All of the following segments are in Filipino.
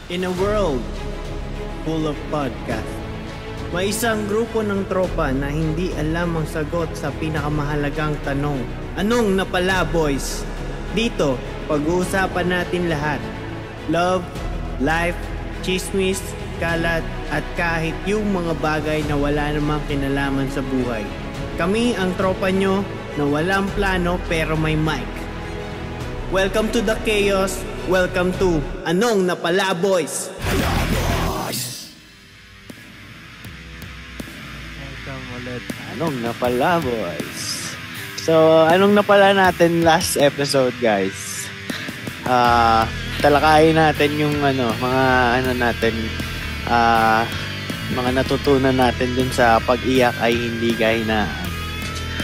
In a world full of podcasts, may isang grupo ng tropa na hindi alam ang sagot sa pinakamahalagang tanong. Anong napala, boys? Dito, pag-uusapan natin lahat. Love, life, chismis, kalat, at kahit yung mga bagay na wala namang kinalaman sa buhay. Kami ang tropa nyo na walang plano pero may mic. Welcome to the chaos. Welcome to Anong Napala, Boys? Welcome ulit. Anong Napala, Boys? So, anong napala natin last episode, guys? Talakayin natin yung mga natutunan natin dun sa pag-iyak ay hindi kahinaan.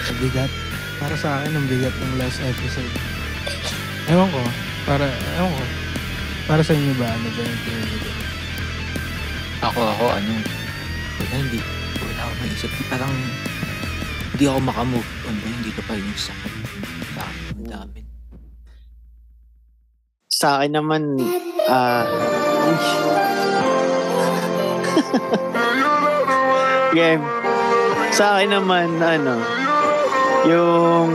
Ang bigat. Para sa akin, ang bigat ng last episode. Ewan ko. Para sa inyo ba? Ano ba yung tingin nyo? Ako, wala ako maisip. Parang, hindi ako makamove on ba yung dito pa yung sakit. Sa akin, ang dami. Sa akin naman, game. Sa akin naman, yung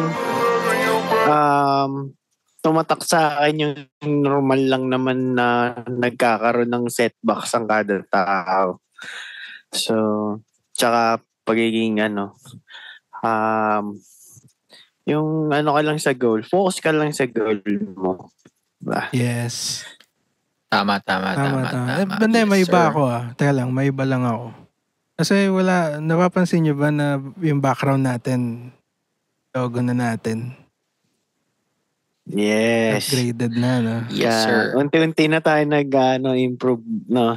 tumatak sa akin yung normal lang naman na nagkakaroon ng setbacks ang kada tao. So, tsaka pagiging yung ka lang sa goal. Focus ka lang sa goal mo. Diba? Yes. Tama. Banda, Yes, may iba sir. ako Teka lang, may iba lang ako. Kasi napapansin nyo ba na yung background natin, logo na natin, Yes. upgraded na, no? Yes, sir. Unti-unti na tayo improve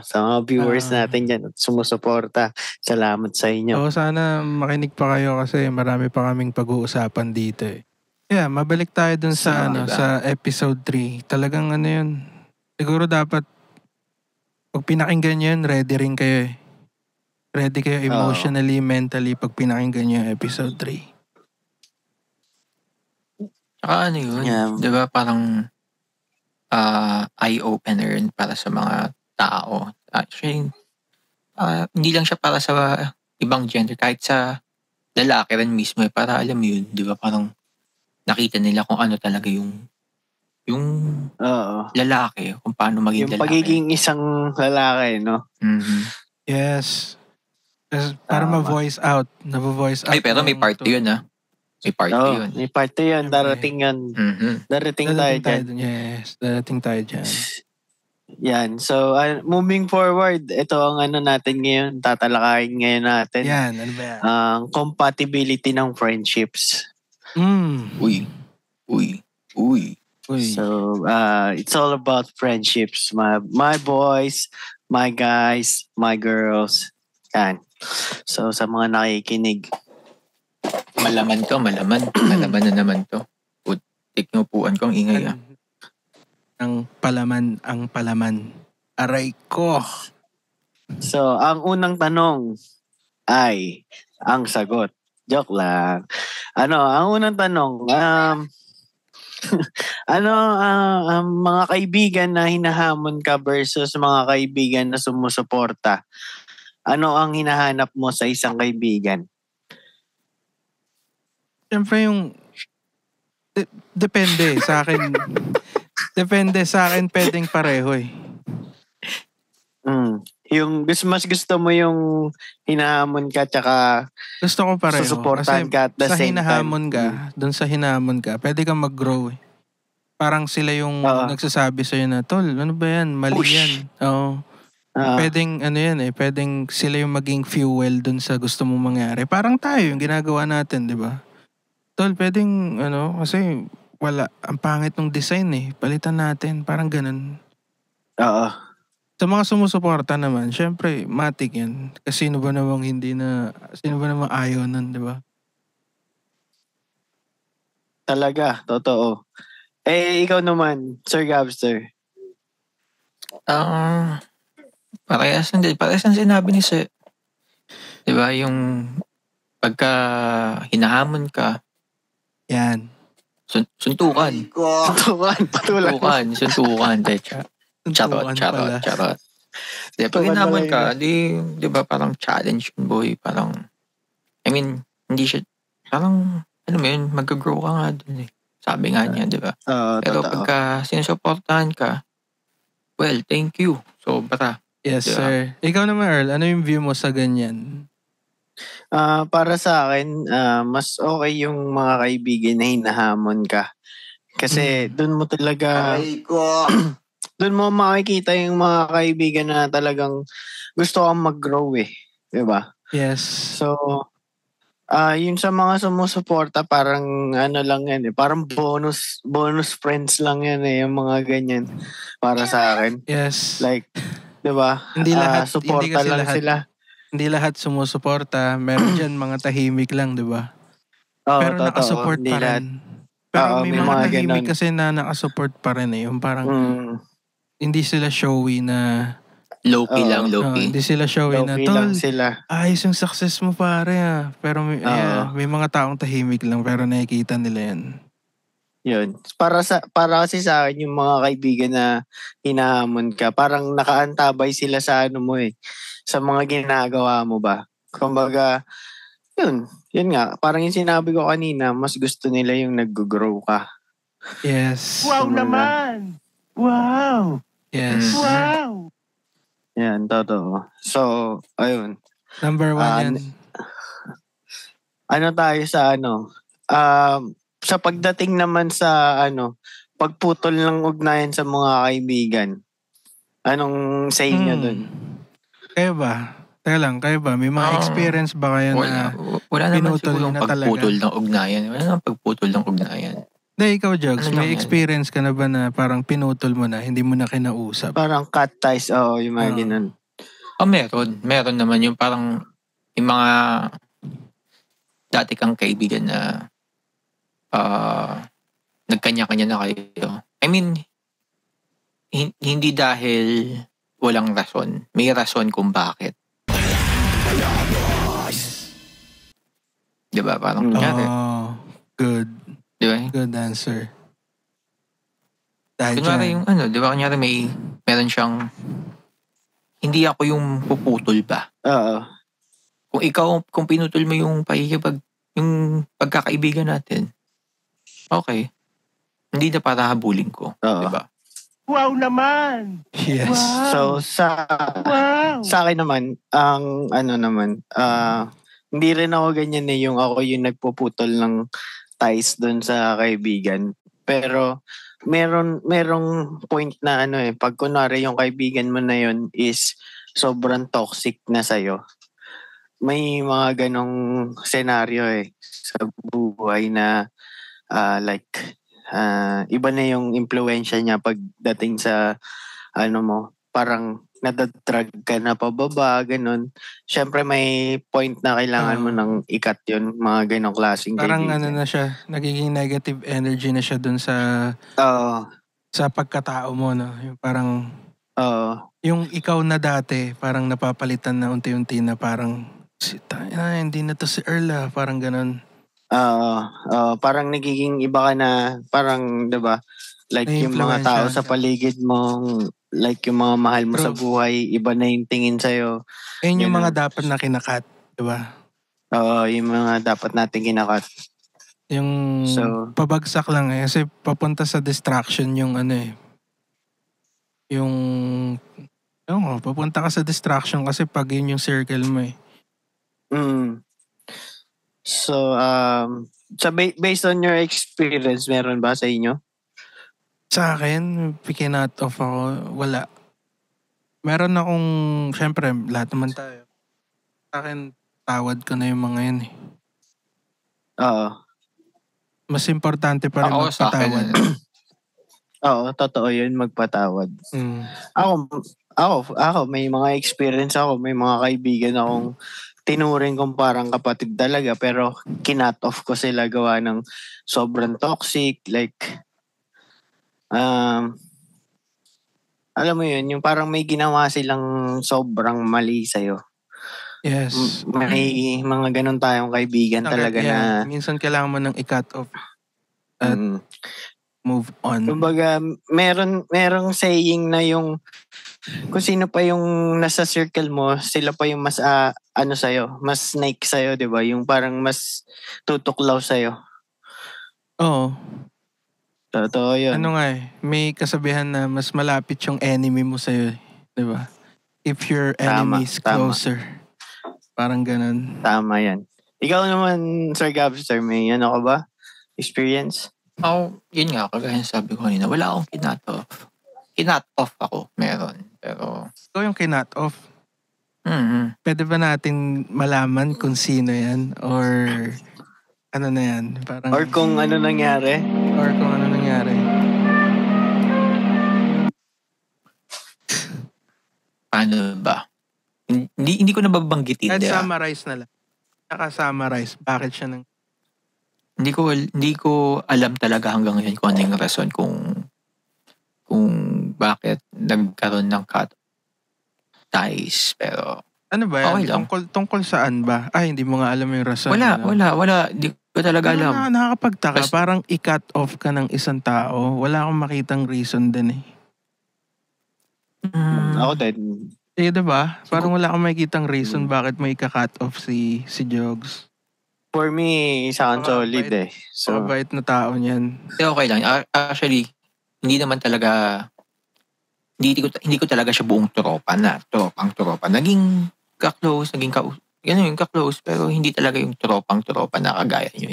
sa mga viewers natin dyan at sumusuporta. Salamat sa inyo. Oo, sana makinig pa kayo kasi marami pa kaming pag-uusapan dito eh. Yeah, mabalik tayo dun sa Diba? sa episode 3. Talagang yun. Siguro dapat pag pinakinggan nyo yun, ready rin kayo eh. Ready kayo emotionally, mentally pag pinakinggan nyo yung episode 3. Tsaka yun, Yeah. diba parang eye-opener rin para sa mga tao. Actually, hindi lang siya para sa ibang gender, kahit sa lalaki rin mismo. Para alam mo yun, diba parang nakita nila kung ano talaga yung Oo. lalaki, kung paano maging Yung lalaki. pagiging isang lalaki, no? Mhm. Yes. Para Tama. ma-voice out. Na-voice out. Ay, pero may part yun May part yun. May part yun. Siyempre. Darating yun. Mhm. Darating tayo dyan. Yes, darating tayo dyan. Yan. So, moving forward, ito ang natin ngayon. Tatalakayin ngayon natin. Yan, ano ba yan? Ang compatibility ng friendships. Uy. So, it's all about friendships. My boys, my guys, my girls. Yan. So, sa mga nakikinig. Malaman Malaman na naman to. Putik ng upuan ko, ang ingay Ang palaman. Aray ko. So, ang unang tanong ay ang sagot. Joke lang. Ang unang tanong, mga kaibigan na hinahamon ka versus mga kaibigan na sumusuporta. Ano ang hinahanap mo sa isang kaibigan? Siyempre yung depende sa akin. Depende sa akin, pwedeng pareho eh. Yung mas gusto mo yung hinahamon ka tsaka Gusto ko pareho. susuportahan ka at the sa same hinahamon time. ka, doon sa hinahamon ka, pwede kang mag-grow eh. Parang sila yung nagsasabi sa'yo na, tol, ano ba yan? Mali Push. yan. Oo. Pwedeng pwedeng sila yung maging fuel doon sa gusto mong mangyari. Parang tayo yung ginagawa natin, di ba? Tol, pwedeng kasi wala, ang pangit ng design eh. Palitan natin, parang ganun. Oo. Sa mga sumusuporta naman, syempre, matik yan. Kasi sino ba namang ayaw nun, di ba? Talaga, totoo. Ikaw naman, Sir Gabster. Parehas ang sinabi ni Sir. Diba, yung pagka hinahamon ka, Yan. suntukan. Suntukan, patulan. Suntukan. Techa. Charot. Di, pag inaman ka, di ba parang challenge yun, boy. Parang, I mean, hindi siya, parang, mo yun, mag-grow ka nga dun eh. Sabi nga niya, di ba? Pero totoo. pagka sinusuportahan ka, well, thank you. Sobra. Yes, Diba? sir. Ikaw naman, Earl, ano yung view mo sa ganyan? Para sa akin, mas okay yung mga kaibigan na hinahamon ka. Kasi doon mo talaga, doon mo makikita yung mga kaibigan na talagang gusto kang mag-grow eh. Diba? Yes. So, yun sa mga sumusuporta, parang ano lang yan eh. Parang bonus friends lang yan eh. Yung mga ganyan para sa akin. Yes. Like, diba? Hindi lahat, suporta hindi lang lahat, sila. Hindi lahat sumusuporta. Meron dyan mga tahimik lang, di ba? Oo, pero totoo. nakasupport Hindi pa lahat. rin. Pero may mga tahimik ganun. kasi na nakasupport pa rin eh. Yung parang hindi sila showy na low-key lang, low-key. hindi sila showy na, Low-key tol, lang sila. ayos yung success mo pare ah. Pero may mga taong tahimik lang pero nakikita nila yan. Yun. Para kasi sa akin yung mga kaibigan na hinahamon ka, parang nakaantabay sila sa ano mo eh. Sa mga ginagawa mo ba? Kumbaga, yun nga. Parang yung sinabi ko kanina, mas gusto nila yung nag-grow ka. Yes. Wow naman! Wow! Yes. Wow! Yan, totoo. So, ayun. Number 1 yan. Ano tayo sa ano? Sa pagdating naman sa pagputol ng ugnayan sa mga kaibigan. Anong say niyo dun? Kayo ba? Teka lang, kayo ba? May mga experience ba kayo na wala naman pinutol siguro na talaga? pagputol ng ugnayan. Wala naman pagputol ng ugnayan. Hindi, ikaw, Jugs, Ano may experience ka na ba na parang pinutol mo na, hindi mo na kinausap? Parang cut ties, yung mga ganun. Meron. Meron naman yung parang yung mga dati kang kaibigan na nagkanya-kanya na kayo. I mean, hindi dahil walang rason. May rason kung bakit. Diba? Parang kunyari. Good. Diba? Good answer. Dahil kunyari yung diba? Kunyari meron siyang hindi ako yung puputol ba? Kung pinutol mo yung yung pagkakaibigan natin, okay. Hindi na para habulin ko. Diba? Wow naman! Yes. Wow. So, sa akin naman, ang hindi rin ako ganyan yung ako yung nagpuputol ng ties doon sa kaibigan. Pero, merong point na pag kunwari yung kaibigan mo na yun is sobrang toxic na sa'yo. May mga ganong senaryo sa buhay na iba na yung impluwensya niya pagdating sa parang nadadrag ka na pababa, ganun. Siyempre may point na kailangan mo nang ikat yun, mga ganong klaseng parang kaibigan. na siya, nagiging negative energy na siya dun sa pagkatao mo, no? Yung parang yung ikaw na dati, parang napapalitan na unti-unti na parang hindi na to si Earl parang ganun. Parang nagiging iba ka na, parang, diba, like yung mga tao sa paligid mo, like yung mga mahal mo sa buhay, iba na yung tingin sa'yo. Ayun yung mga dapat na kinakat, diba? Yung mga dapat natin kinakat. Yung pabagsak lang kasi papunta sa distraction yung papunta ka sa distraction kasi pag yun yung circle mo So, based on your experience, meron ba sa inyo? Sa akin, pikinat off ako, wala. Meron akong, syempre, lahat naman tayo. Sa akin, tawad ko na yung mga yun Mas importante pa rin magpatawad. Totoo yun, magpatawad. Ako, may mga experience ako, may mga kaibigan akong tinuring kong parang kapatid talaga, pero kinat off ko sila gawa ng sobrang toxic, like, alam mo yun, yung parang may ginawa silang sobrang mali sa'yo. Yes. May mga ganun tayong kaibigan talaga na... Minsan kailangan mo nang i-cut off. move on. Kumbaga, merong saying na yung kung sino pa yung nasa circle mo, sila pa yung mas sa'yo, mas snake sa'yo, di ba? Yung parang mas tutuklaw sa'yo. Oo. Totoo yun. Ano nga may kasabihan na mas malapit yung enemy mo sa'yo, di ba? If your enemy is closer. Parang ganun. Tama yan. Ikaw naman, Sir Gabster, may ano ka ba? Experience? Yun nga, kagaya sabi ko kanina, wala akong kinat off. Kinat off ako, meron. Pero... Ikaw yung kinat off? Pwede ba natin malaman kung sino yan? Or ano na yan? Parang, or kung ano nangyari? Paano ba? Hindi ko nababanggitin. Kahit summarize na lang. Naka-summarize. Bakit siya nang... Hindi ko alam talaga hanggang ngayon kung ano yung rason kung bakit nagkaroon ng cut ties. Pero ano ba yan? Okay lang. Tungkol saan ba? Hindi mo nga alam yung rason. Wala. Hindi ko talaga alam. Nakakapagtaka. Parang i-cut off ka ng isang tao. Wala akong makitang reason din eh. Ako din. Diba? Parang wala akong makitang reason bakit may ika-cut off si Jogs. For me, sound solid eh. So, mabait na tao niyan. Okay lang. Actually, hindi naman talaga, hindi ko talaga siya buong tropang tropa. Naging ka-close, ka-close, pero hindi talaga yung tropang tropa na kagaya nyo.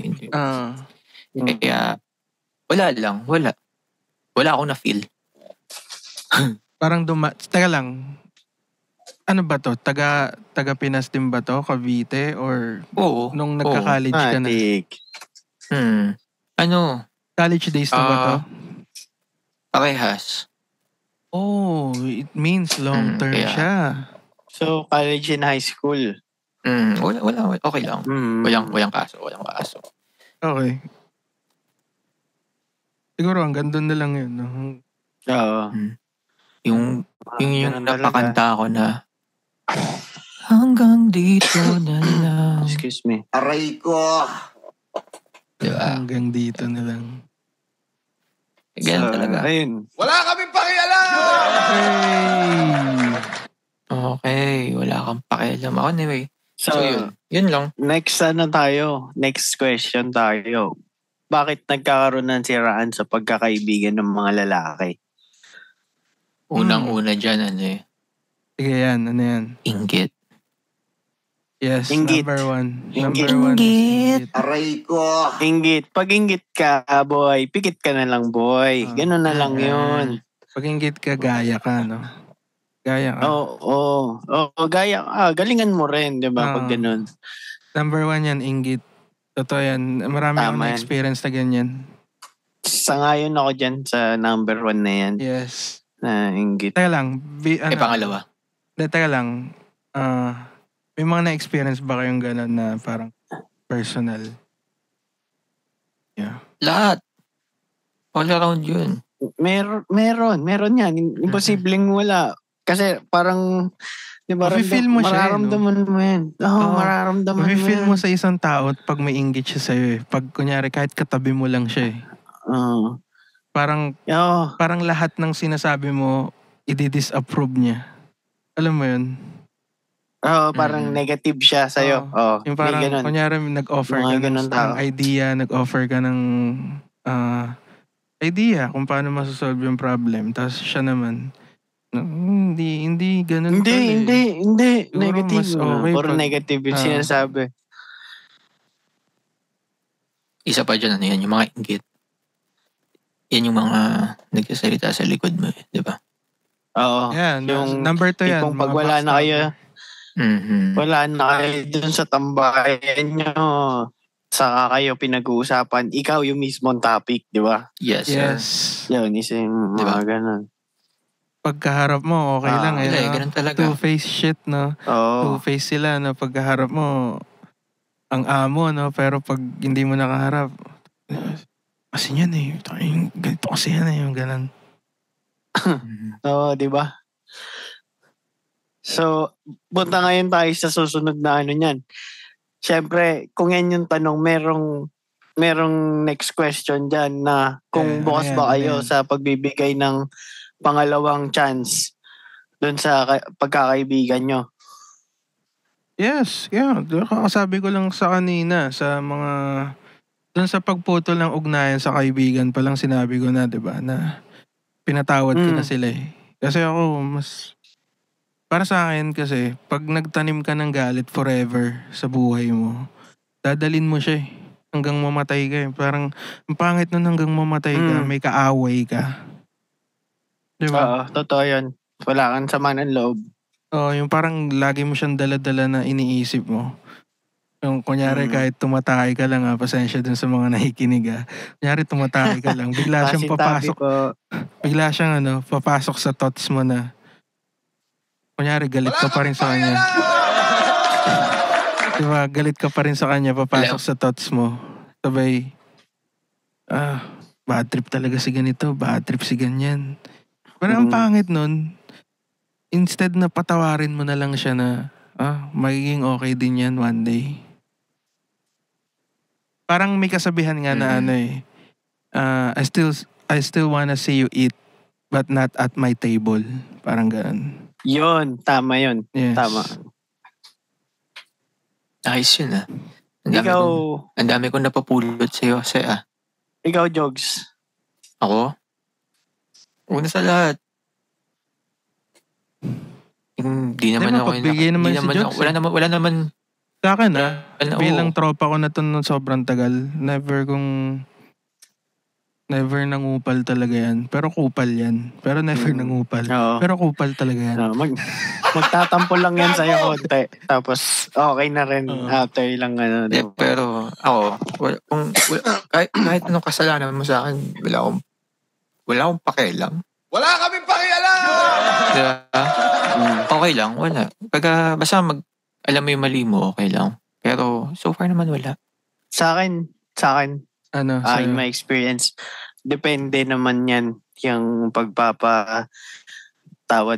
Kaya, wala akong na-feel. Parang teka lang, ano ba to? Taga Pinas din ba to? Cavite? Or nung nagka-college ka na? College days na ba to? Parehas. It means long term siya. So, college and high school. Wala. Okay lang. Walang kaso. Okay. Siguro hanggang doon na lang yun. No? Oo. Yung napakanta ko na hanggang dito na lang. Excuse me. Aray ko! Diba? Hanggang dito na lang. Ganyan talaga. Ayun. Wala kaming pakialam! Okay, wala kang pakialam. Anyway, so yun lang. Next question tayo. Bakit nagkakaroon ng siraan sa pagkakaibigan ng mga lalaki? Unang-una dyan, Sige yan, ano yan? Inggit. Yes, Inggit. Number one. Inggit. Aray ko! Inggit. Pag inggit ka, boy, pikit ka na lang, boy. Ganun na lang yun. Pag inggit ka, gaya ka, no? Gaya ka. Oo, gaya ka. Galingan mo rin, di ba? Pag ganun. Number one yan, inggit. Totoo yan. Marami akong na-experience na ganyan. Sangayon ako dyan sa number one na yan. Yes. Na inggit. Teka lang. Pangalawa. Teka lang. May mga na-experience ba kayong gano'n na parang personal? Yeah. Lahat. All around yun. Meron yan. Imposibleng wala. Kasi parang, di ba, feel mo siya, mararamdaman mo yan. Mararamdaman mo yan. Feel mo sa isang tao pag may inggit siya sa'yo eh. Pag kunyari, kahit katabi mo lang siya eh. Parang lahat ng sinasabi mo, i-disapprove niya. Alam mo yun? Parang negative siya sa'yo. Yung parang, kunyari, nag-offer ka ng idea, nag-offer ka ng idea kung paano masasolve yung problem. Tapos siya naman, hindi ganun. Hindi. Siguro Negative. Puro pag, negative yung sinasabi. Isa pa dyan, yung mga inggit. Yan yung mga nagsasalita sa likod mo, di ba? Oo. Yan, yung number 2 yan. Pag wala na kayo, wala na kayo dun sa tambayan nyo, saka kayo pinag-uusapan, ikaw yung mismong topic, di ba? Yes, sir. Yun, isa yung mga ganun. Pagkaharap mo, okay lang eh. Ganun talaga. Two-face shit, no? Two-face sila, no? Pagkaharap mo, ang amo, no? Pero pag hindi mo nakaharap, kasi yan eh. Ganito kasi yan eh. Yung ganun. Oo, di ba? So, punta ngayon tayo sa susunod na ano niyan. Siyempre, kung yan yung tanong, merong next question dyan na kung bukas ba kayo sa pagbibigay ng pangalawang chance doon sa pagkakaibigan nyo. Yes, yeah. Sabi ko lang sa kanina sa mga doon sa pagputol ng ugnayan sa kaibigan pa lang sinabi ko na, 'di ba, na pinatawad ko na sila eh. Kasi ako para sa akin kasi pag nagtanim ka ng galit forever sa buhay mo, dadalin mo siya eh. Hanggang mamatay ka eh. Parang ang pangit nun hanggang mamatay ka, may kaaway ka. Diba? Oo, totoo yun. Wala kang sama ng loob. Oo, yung parang lagi mo siyang dala-dala na iniisip mo. Yung kunyari kahit tumatay ka lang pasensya dun sa mga nakikinig Kunyari tumatay ka lang, bigla siyang papasok. Bigla siyang papasok sa thoughts mo na kunyari galit ka pa rin sa kanya. Diba, galit ka pa rin sa kanya, papasok sa thoughts mo. Sabay, bad trip talaga si ganito, bad trip si ganyan. Pero ang pangit nun, instead na patawarin mo na lang siya na, magiging okay din yan one day. Parang may kasabihan nga na I still wanna see you eat, but not at my table. Parang ganun. Yun, tama yun. Yes. Tama. Ayos yun Ang dami kong napapulot sa'yo, Ikaw, Jogs. Ako? Una sa lahat. Hindi naman ako. Wala naman. Sa akin bilang tropa ko na to nung sobrang tagal, never nangupal talaga yan. Pero kupal yan. Pero never nangupal. Oo. Pero kupal talaga yan. Magtatampo lang yan sa'yo konti. Tapos okay na rin after ilang diba? Pero ako, kahit anong kasalanan mo sa akin, wala akong pakialam. Wala kaming pakialam! Diba? Okay lang, wala. Basta alam mo yung mali mo, okay lang. Pero so far naman wala. Sa akin, in my experience, depende naman yan yung pagpapatawad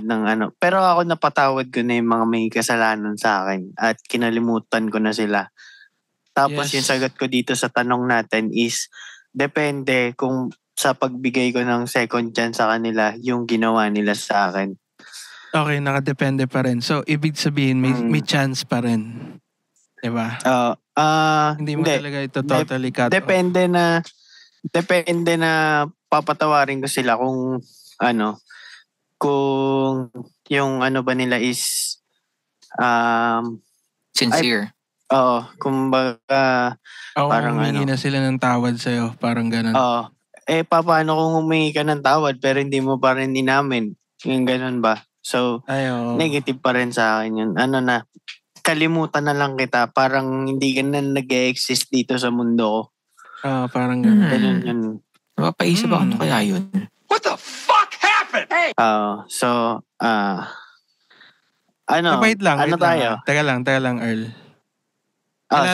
ng Pero ako napatawad ko na yung mga may kasalanan sa akin at kinalimutan ko na sila. Tapos yung sagot ko dito sa tanong natin is, depende kung sa pagbigay ko ng second chance sa kanila, yung ginawa nila sa akin. Okay, nakadepende pa rin. So, ibig sabihin, may chance pa rin. Diba? Hindi mo talaga ito totally cut off. Depende na papatawarin ko sila kung kung yung ba nila is sincere. Kumbaga parang humingi na sila ng tawad sa'yo, parang ganun. Paano kung humingi ka ng tawad pero hindi mo pa rin inamin? Yung ganun ba? So, negative pa rin sa akin yun. Kalimutan na lang kita. Parang hindi ka na nag-exist dito sa mundo ko. Parang ganun. Ganun yun. Mapaisip ako kaya yun. What the fuck happened? Hey! Wait lang. Tayo? Taga lang, Earl.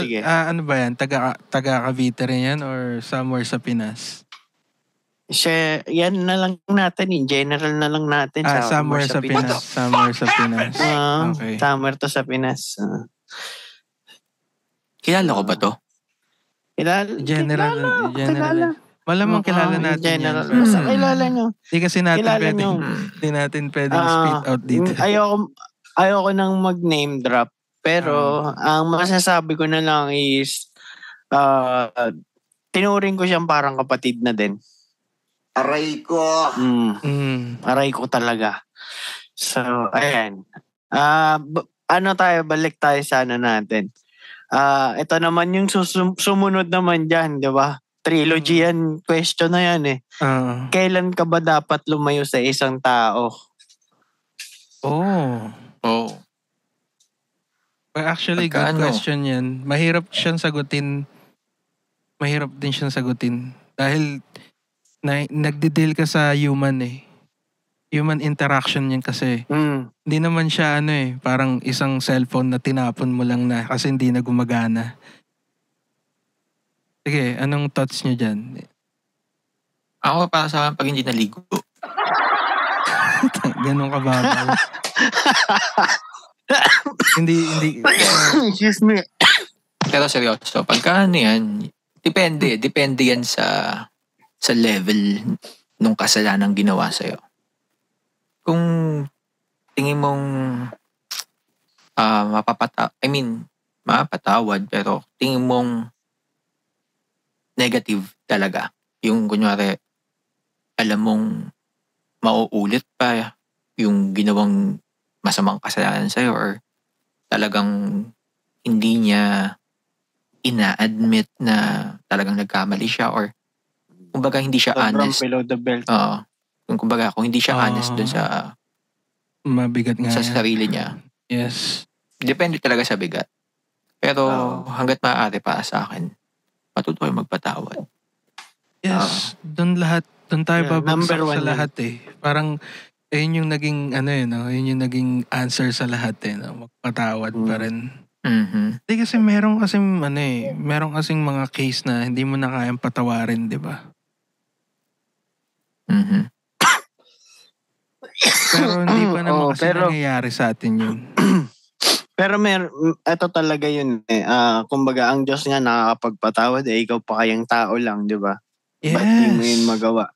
Sige. Ano ba yan? Taga Cavite rin yan or somewhere sa Pinas? Yan na lang natin. In general na lang natin. Somewhere sa Pinas. Somewhere sa Pinas. Okay. Somewhere to sa Pinas. Kilala ko ba to? General. Malamang kilala natin general. yan. Basta kilala nyo. Hindi kasi natin pwedeng spit out dito. Ayoko nang mag-name drop. Pero, ang masasabi ko na lang is, tinuring ko siyang parang kapatid na din. Aray ko. Aray ko talaga. So, ayan. Balik tayo sa natin. Ito naman yung sumunod naman dyan, di ba? Trilogy yan, question na yan eh. Kailan ka ba dapat lumayo sa isang tao? Well, actually, good question yan. Mahirap din siyang sagutin. Dahil nagdi-deal ka sa human eh. Human interaction yan kasi. Hindi naman siya parang isang cellphone na tinapon mo lang na kasi hindi na gumagana. Sige, anong thoughts nyo dyan? Ako para sa akin pag hindi naligo. Ganun ka babaw. hindi. Excuse me. Pero seryoso, pagka yan, Depende yan sa level nung kasalanang ginawa sa'yo. Kung tingin mong mapapatawad, pero tingin mong negative talaga. Yung kunyari, alam mong mauulit pa yung ginawang masamang kasalanan sa'yo or talagang hindi niya ina-admit na talagang nagkamali siya or kumbaga hindi siya honest. Below the belt. Oo. Kung hindi siya honest dun sa mabigat nga sa yan. sarili niya. Yes. Depende talaga sa bigat. Pero hanggat maaari para sa akin, matuto kayo magpatawad. Yes. Doon tayo babagsak sa lahat eh. Parang yun yung naging yun yung naging answer sa lahat eh, no? Magpatawad pa rin. Mm-hmm. Hindi kasi meron kasing mga case na hindi mo na kayang patawarin, di ba? Mm-hmm. Pero hindi pa naman kasi nangyayari sa atin yun. Pero ito talaga yun eh. Kumbaga, ang Diyos nga nakakapagpatawad eh. Ikaw pa kayang tao lang, di ba? Yes. Ba't di mo yun magawa?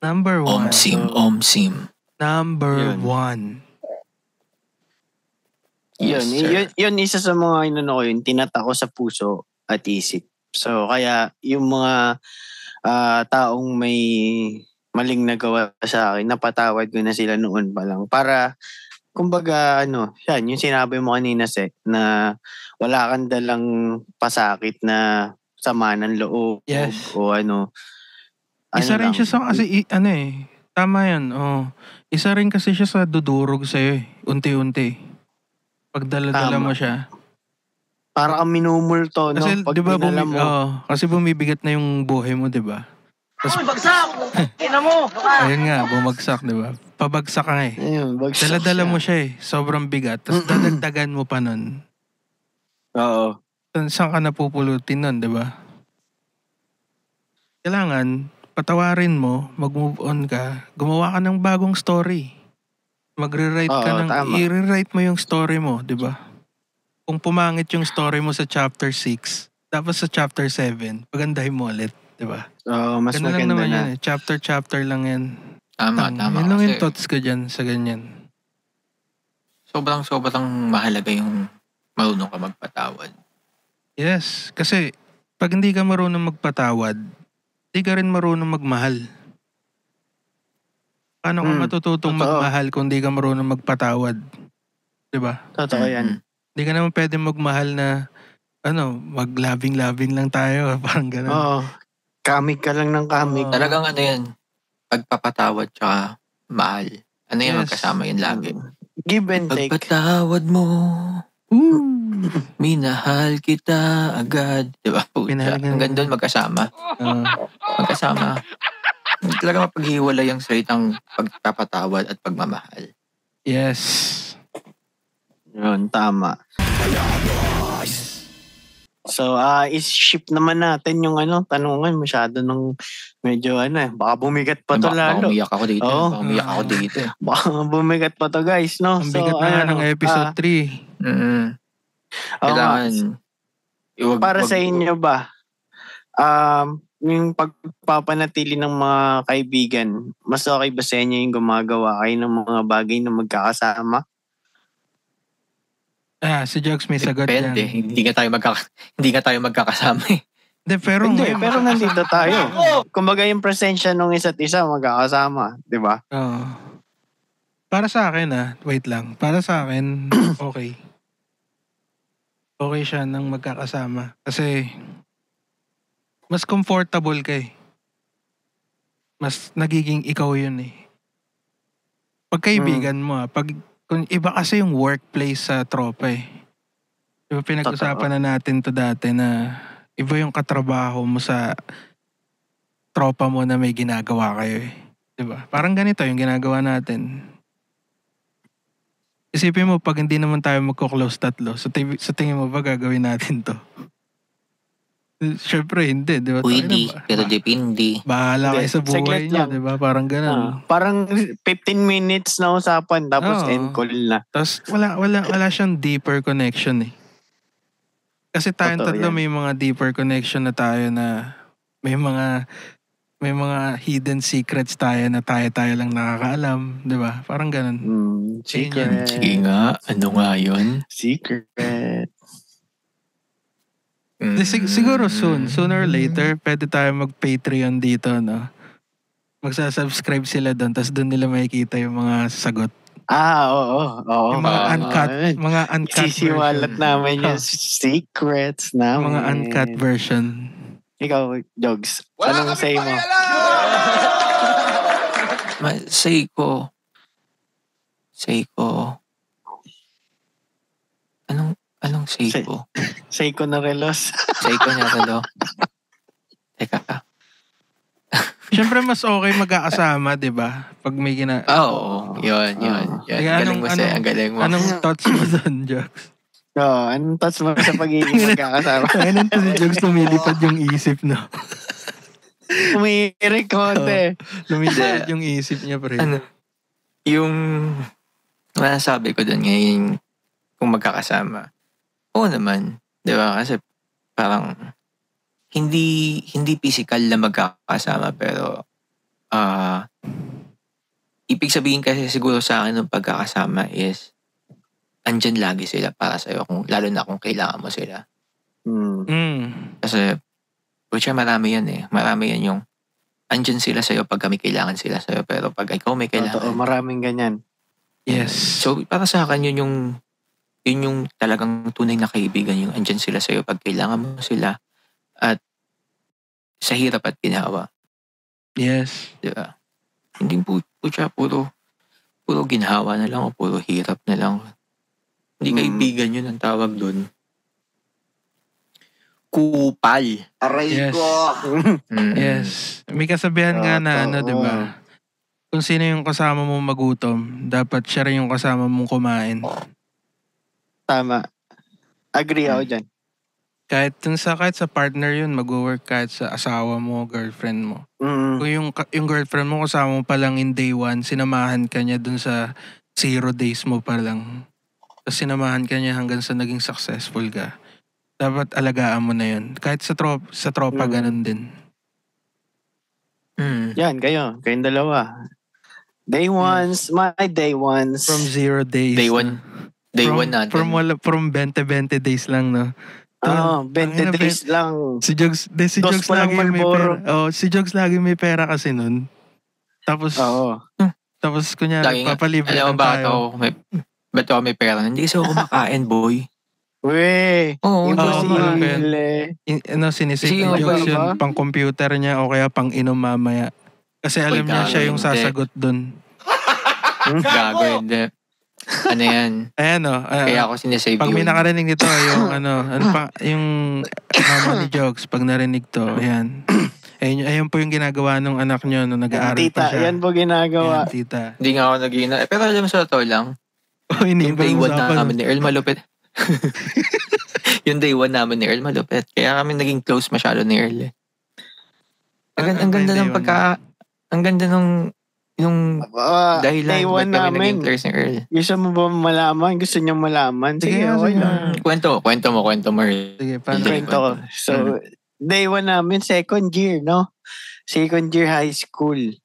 Number 1. Omsim. Number Yun. 1. Yes, yun isa sa mga yun, tinata ko sa puso at isip. So, kaya yung mga taong may maling nagawa sa akin, napatawad ko na sila noon pa lang. Para, kumbaga, yan, yung sinabi mo kanina, Seth, na wala kang dalang pasakit na sama ng loob. Yes. O Isa rin siya sa, kasi, tama yan. Isa rin kasi siya sa dudurog sa'yo eh. Unti-unti. Pag dala-dala mo siya. Para kang minumulto, no? Kasi, Pag di ba, mo. kasi bumibigat na yung buhay mo, di ba? Uy, bagsak! Ina mo! Ayun nga, bumagsak, di ba? Pabagsak ka eh. Ayun, bagsak Dala-dala siya. mo siya eh. Sobrang bigat. Tapos dadagdagan mo pa nun. Oo. Saan ka napupulutin nun, di ba? Kailangan, patawarin mo, mag-move on ka, gumawa ka ng bagong story. Magre-write ka tama. i-rewrite mo yung story mo, di ba? Kung pumangit yung story mo sa chapter 6, tapos sa chapter 7, pagandahin mo ulit, di ba? Mas Ganun lang maganda naman na. yun eh. Chapter lang yan. Tama. Yun lang yung Kasi thoughts ko dyan sa ganyan. sobrang mahalaga yung marunong ka magpatawad. Yes, kasi pag hindi ka marunong magpatawad, hindi ka rin marunong magmahal. Paano ka matututong totoo. magmahal kung hindi ka marunong magpatawad? Diba? Totoo yan. Hindi ka naman pwede magmahal na mag-loving lang tayo. Parang gano'n. Oo. Kamig ka lang ng kamig. Talagang yan, pagpapatawad tsaka mahal. Yes. Magkasama yun lagi. Give and take. Pagpatawad mo, minahal kita agad. Diba? Hanggang doon magkasama. Magkasama. Talaga mapaghiwalay ang salitang pagpapatawad at pagmamahal. Yes. Yun, tama. So, is-shift naman natin yung tanungan. Masyado nung medyo baka bumigat pa to Baka lalo. umiyak ako dito. Oo. Baka umiyak ako dito. Baka bumigat pa to guys, no? Ang bigat na nga ng episode 3. Kailangan, para sa inyo ba, yung pagpapanatili ng mga kaibigan, mas okay ba sa inyo yung gumagawa kayo ng mga bagay na magkakasama? Si Jokes may sagot depende. yan. Hindi nga tayo magkakasama eh. Pero nandito tayo. Kumbaga yung presensya ng isa't isa magkakasama, di ba? Para sa akin wait lang. Para sa akin, okay. Okay siya nang magkakasama. Kasi, mas comfortable ka eh. Mas nagiging ikaw yun eh. Pagkaibigan mo kung iba kasi yung workplace sa tropa eh. Diba pinag-usapan na natin to dati na iba yung katrabaho mo sa tropa mo na may ginagawa kayo eh. Diba? Parang ganito yung ginagawa natin. Isipin mo, pag hindi naman tayo magko-close tatlo, sa tingin mo ba gagawin natin to? Siyempre, hindi. Di ba? Pwede, pero depende. Bahala kayo sa buhay niyo, di ba? Parang ganun. Parang 15 minutes na usapan, tapos end call na. Tapos wala siyang deeper connection eh. Kasi tayong Totoo tatlo yan. may mga deeper connection na tayo na may mga hidden secrets tayo na tayo lang nakakaalam, 'di ba? Parang ganun. Secret. Sige nga, ano nga yun? Secret. Siguro sooner or later, pwede tayo mag-Patreon dito, no? Magsasubscribe sila doon, tapos doon nila makikita yung mga sagot. Oo. Yung mga uncut Sisiwalat version. namin yung secrets namin. Mga uncut version. Ikaw, Jogs. Wala Anong kami say mo? Say ko. Anong say Say- ko? Say ko na relos. Say ko na talo. Teka. Siyempre, mas okay magkakasama, di ba? Pag may Oo. Yun. Kaya Galing mo, Say. Ang galing mo. Anong thoughts mo doon, Jogs? Anong thoughts mo sa pagiging magkakasama? Ayun to si Jogs, lumilipad yung isip, no? Umiirik konti. Lumilipad yung isip niya, pre. Yung masasabi ko doon ngayon, kung magkakasama. Oo naman. Di ba? Kasi parang hindi physical na magkakasama pero ibig sabihin kasi siguro sa akin ng pagkakasama is andyan lagi sila para sa'yo lalo na kung kailangan mo sila. Kasi marami yan eh. Marami yan yung andyan sila sa'yo pag kami kailangan sila sa'yo pero pag ikaw may kailangan. Totoo, maraming ganyan. Yes. So para sa akin yun yung talagang tunay na kaibigan, yung andyan sila sa'yo pag kailangan mo sila at sa hirap at ginawa. Yes. Diba? Hindi puro ginhawa na lang o puro hirap na lang. Hindi kaibigan yun ang tawag doon. Kupal. Aray Yes. ko. Yes. May kasabihan nga na Totoo. di ba? Kung sino yung kasama mong magutom, dapat siya rin yung kasama mong kumain. Tama. Agree ako dyan. Kahit sa partner yun, mag-work kahit sa asawa mo, girlfriend mo. Kung yung girlfriend mo kasama mo pa lang in day 1, sinamahan ka niya dun sa 0 days mo pa lang. Tapos sinamahan ka niya hanggang sa naging successful ka. Dapat alagaan mo na yun. Kahit sa tropa ganun din. Yan, kayong dalawa. Day ones, my day ones. From 0 days. Day one natin. From 20 days lang, no? 20 days lang. Si Jogs pa lang lagi may Marlboro. pera. Si Jogs lagi may pera kasi nun. Tapos kunyari, papalibre alam mo lang tayo. ba't ako may pera? Hindi kasi ako kumakain, boy. Weh, imposible. Sinisave Sige, ni Jogs ba? yun, pang computer niya o kaya pang inom mamaya. Kasi alam niya siya yung sasagot dun. Gago, hindi. Ano yan? Ayan Kaya ako sinisave pag may yun. nakarinig nito, yung mama ni Jogs, pag narinig to, ayan. Ayun po yung ginagawa ng anak niyo nung nag-aaral Tita, pa siya. yan po ginagawa. Ayan, tita. Hindi nga ako nag-iina. Pero alam mo sa totoo lang, yung day one namin ni Earl malupit. Yung day one namin ni Earl malupit. Kaya kami naging close masyado ni Earl eh. Ang ganda ng ang ganda ng yung dahilan Day ba't one kami namin. naging close ni Earl. Gusto mo ba malaman? Gusto niyang malaman? Sige, okay lang. Kwento mo Earl. Sige, paano? Kwento ko. So, day one namin, second year, no? Second year high school.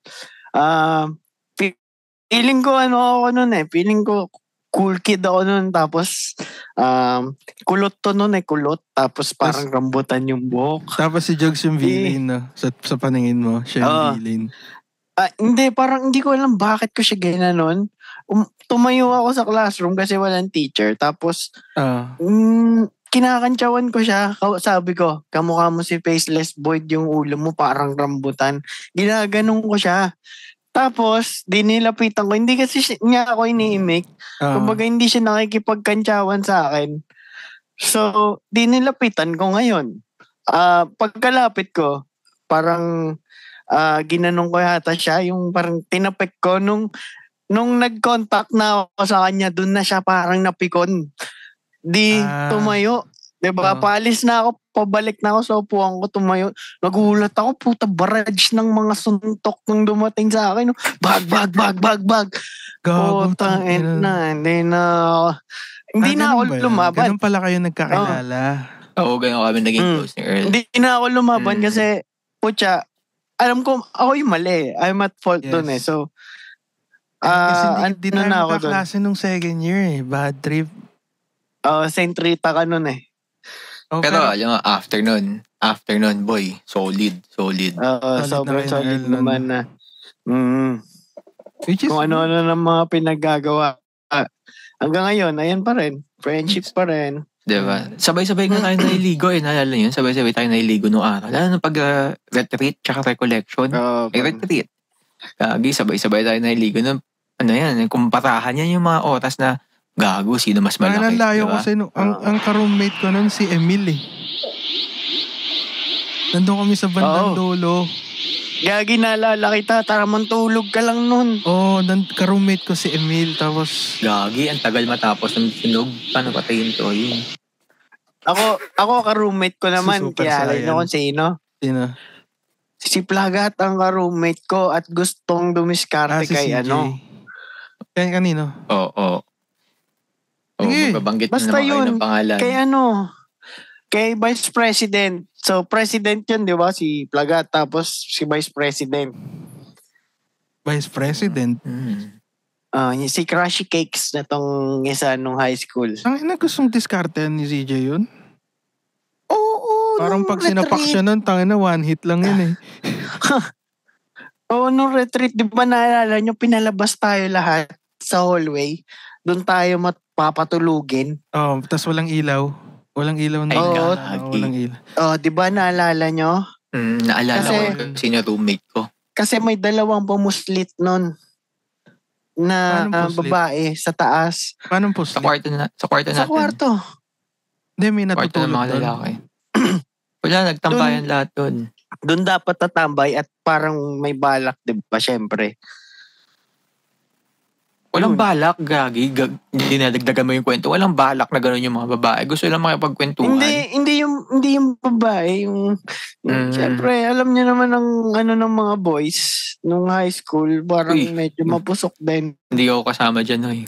Feeling ko ako nun eh. Feeling ko cool kid ako nun. Tapos, kulot to nun eh. Kulot. Tapos parang rambutan yung buhok. Tapos si Jogs yung villain, no? Sa paningin mo, siya yung villain. Hindi, parang hindi ko alam bakit ko siya ginanon. Tumayo ako sa classroom kasi walang teacher. Tapos, kinakantsawan ko siya. Sabi ko, kamukha mo si Faceless Boyd, yung ulo mo parang rambutan. Ginaganon ko siya. Tapos, dinilapitan ko. Hindi kasi niya ako iniimik. Kumbaga, hindi siya nakikipagkantsawan sa akin. So, dinilapitan ko ngayon. Pagkalapit ko, parang ginanong ko yata siya. Yung parang tinapik ko nung nag-contact na ako sa kanya, dun na siya parang napikon. Tumayo. Diba? Paalis na ako, pabalik na ako sa upuan ko, tumayo. Nagulat ako, puta, barrage ng mga suntok nung dumating sa akin. Bag. Puta, hindi na ako lumaban. Ganun pala kayo nagkakilala. Oo, ganyan kami naging close ni Earl. Hindi na ako lumaban kasi, putya, alam ko, ako yung mali. I'm at fault doon eh. So, kasi di tayo na ako doon. magkaklase nung second year eh. Bad trip. Saint Rita ka nun eh. Oh, pero alam mo, after nun, boy, solid. Sobrang solid naman na. Kung ano-ano ng mga pinagagawa. Hanggang ngayon, ayan pa rin. Friendship pa rin. Diba? Sabay-sabay nga tayo nailigo eh. Naalala nyo yun? Sabay-sabay tayo nailigo noong araw. Lalo na pag retreat tsaka recollection. Retreat. Gagi, sabay-sabay tayo nailigo. Ano yan, kumparahan yan yung mga oras na gago, sino mas malaki. Ang layo diba? Kasi ang ka-roommate ko nun si Emil eh. Nandun kami sa bandang dulo. Gagi, naalala kita, tara tulog ka lang nun. Ka-roommate ko si Emil, tapos... Gagi, ang tagal matapos ng sinog. Paano patayin to? Yun. Ako ka-roommate ko naman, kaya alam nyo kung sino. Sino? Si Plagat ang ka-roommate ko at gustong dumiskarte si kay CJ. ano. Kaya kanino? Oo. Magbabanggit na naman kayo ng pangalan. Kay kay Vice President. So, President yun, di ba? Si Plagat, tapos si Vice President. Vice President? Si Crushy Cakes na tong isa nung high school. Ang gustong diskarte ni CJ yun? Oo. Parang pag sinapak siya nun, tangina, one hit lang yun eh. Nung retreat, di ba naalala nyo, pinalabas tayo lahat sa hallway. Doon tayo papatulugin. Tas walang ilaw. Walang ilaw na. Walang ilaw. Di ba naalala nyo? Naalala ko sino roommate ko. Kasi may dalawang pumuslit nun na babae sa taas. Paano puslit? Sa kwarto natin. Sa kwarto. Hindi, may natutulog ng mga lalaki. Wala, nagtambayan lahat doon. Doon dapat tatambay at parang may balak, di ba? Siyempre. Walang balak, Gagi. Dinadagdagan mo yung kwento. Walang balak na gano'n yung mga babae. Gusto lang makipagkwentuhan. Hindi yung babae. Siyempre, alam niyo naman ang ng mga boys nung high school. Parang medyo mapusok din. Hindi ako kasama dyan,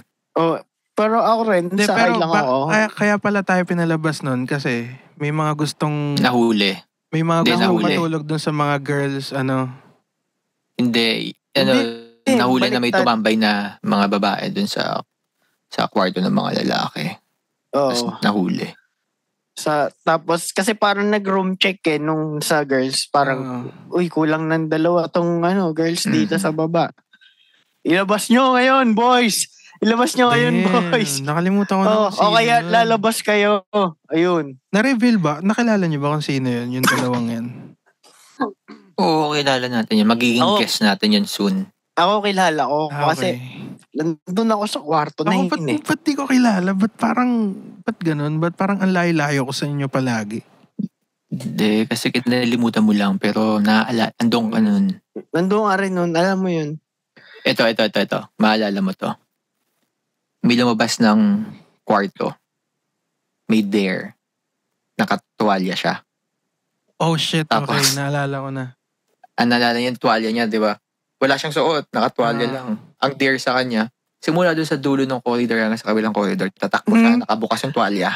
Pero ako rin, sakay lang ako. Kaya pala tayo pinalabas nun kasi may mga gustong... Nahuli. May mga gustong matulog dun sa mga girls, Hindi. Nahuli na may tumambay na mga babae dun sa kwarto ng mga lalaki. Tapos nahuli. Tapos, kasi parang nag-room check nung sa girls. Parang, kulang ng dalawa tong girls dito sa baba. Ilabas nyo ngayon, boys! Ilabas nyo ngayon, boys! Nakalimutan ko na o kaya lalabas kayo. Ayun. Na-reveal ba? Nakilala nyo ba kung sino yun? Yung dalawang yan? Oo, kilala natin yan. Magiging guest natin yan soon. Ako kilala ko. Kasi nandun ako sa kwarto na yun eh. Ba't di ko kilala? Ba't ganun? Ba't parang ang layo-layo ko sa inyo palagi? Hindi, kasi nalimutan mo lang. Pero andong ka nun. Nandun ka rin nun. Alam mo yun. Ito. Maalala mo to. May lumabas ng kwarto. May dare. Nakatuwalya siya. Oh shit, tapos, okay. Naalala ko na. Naalala niya yung tuwalya niya, di ba? Wala siyang suot. Nakatuwalya lang. Ang dare sa kanya, simula doon sa dulo ng corridor hanggang sa kabilang corridor, tatakbo siya, nakabukas yung tuwalya.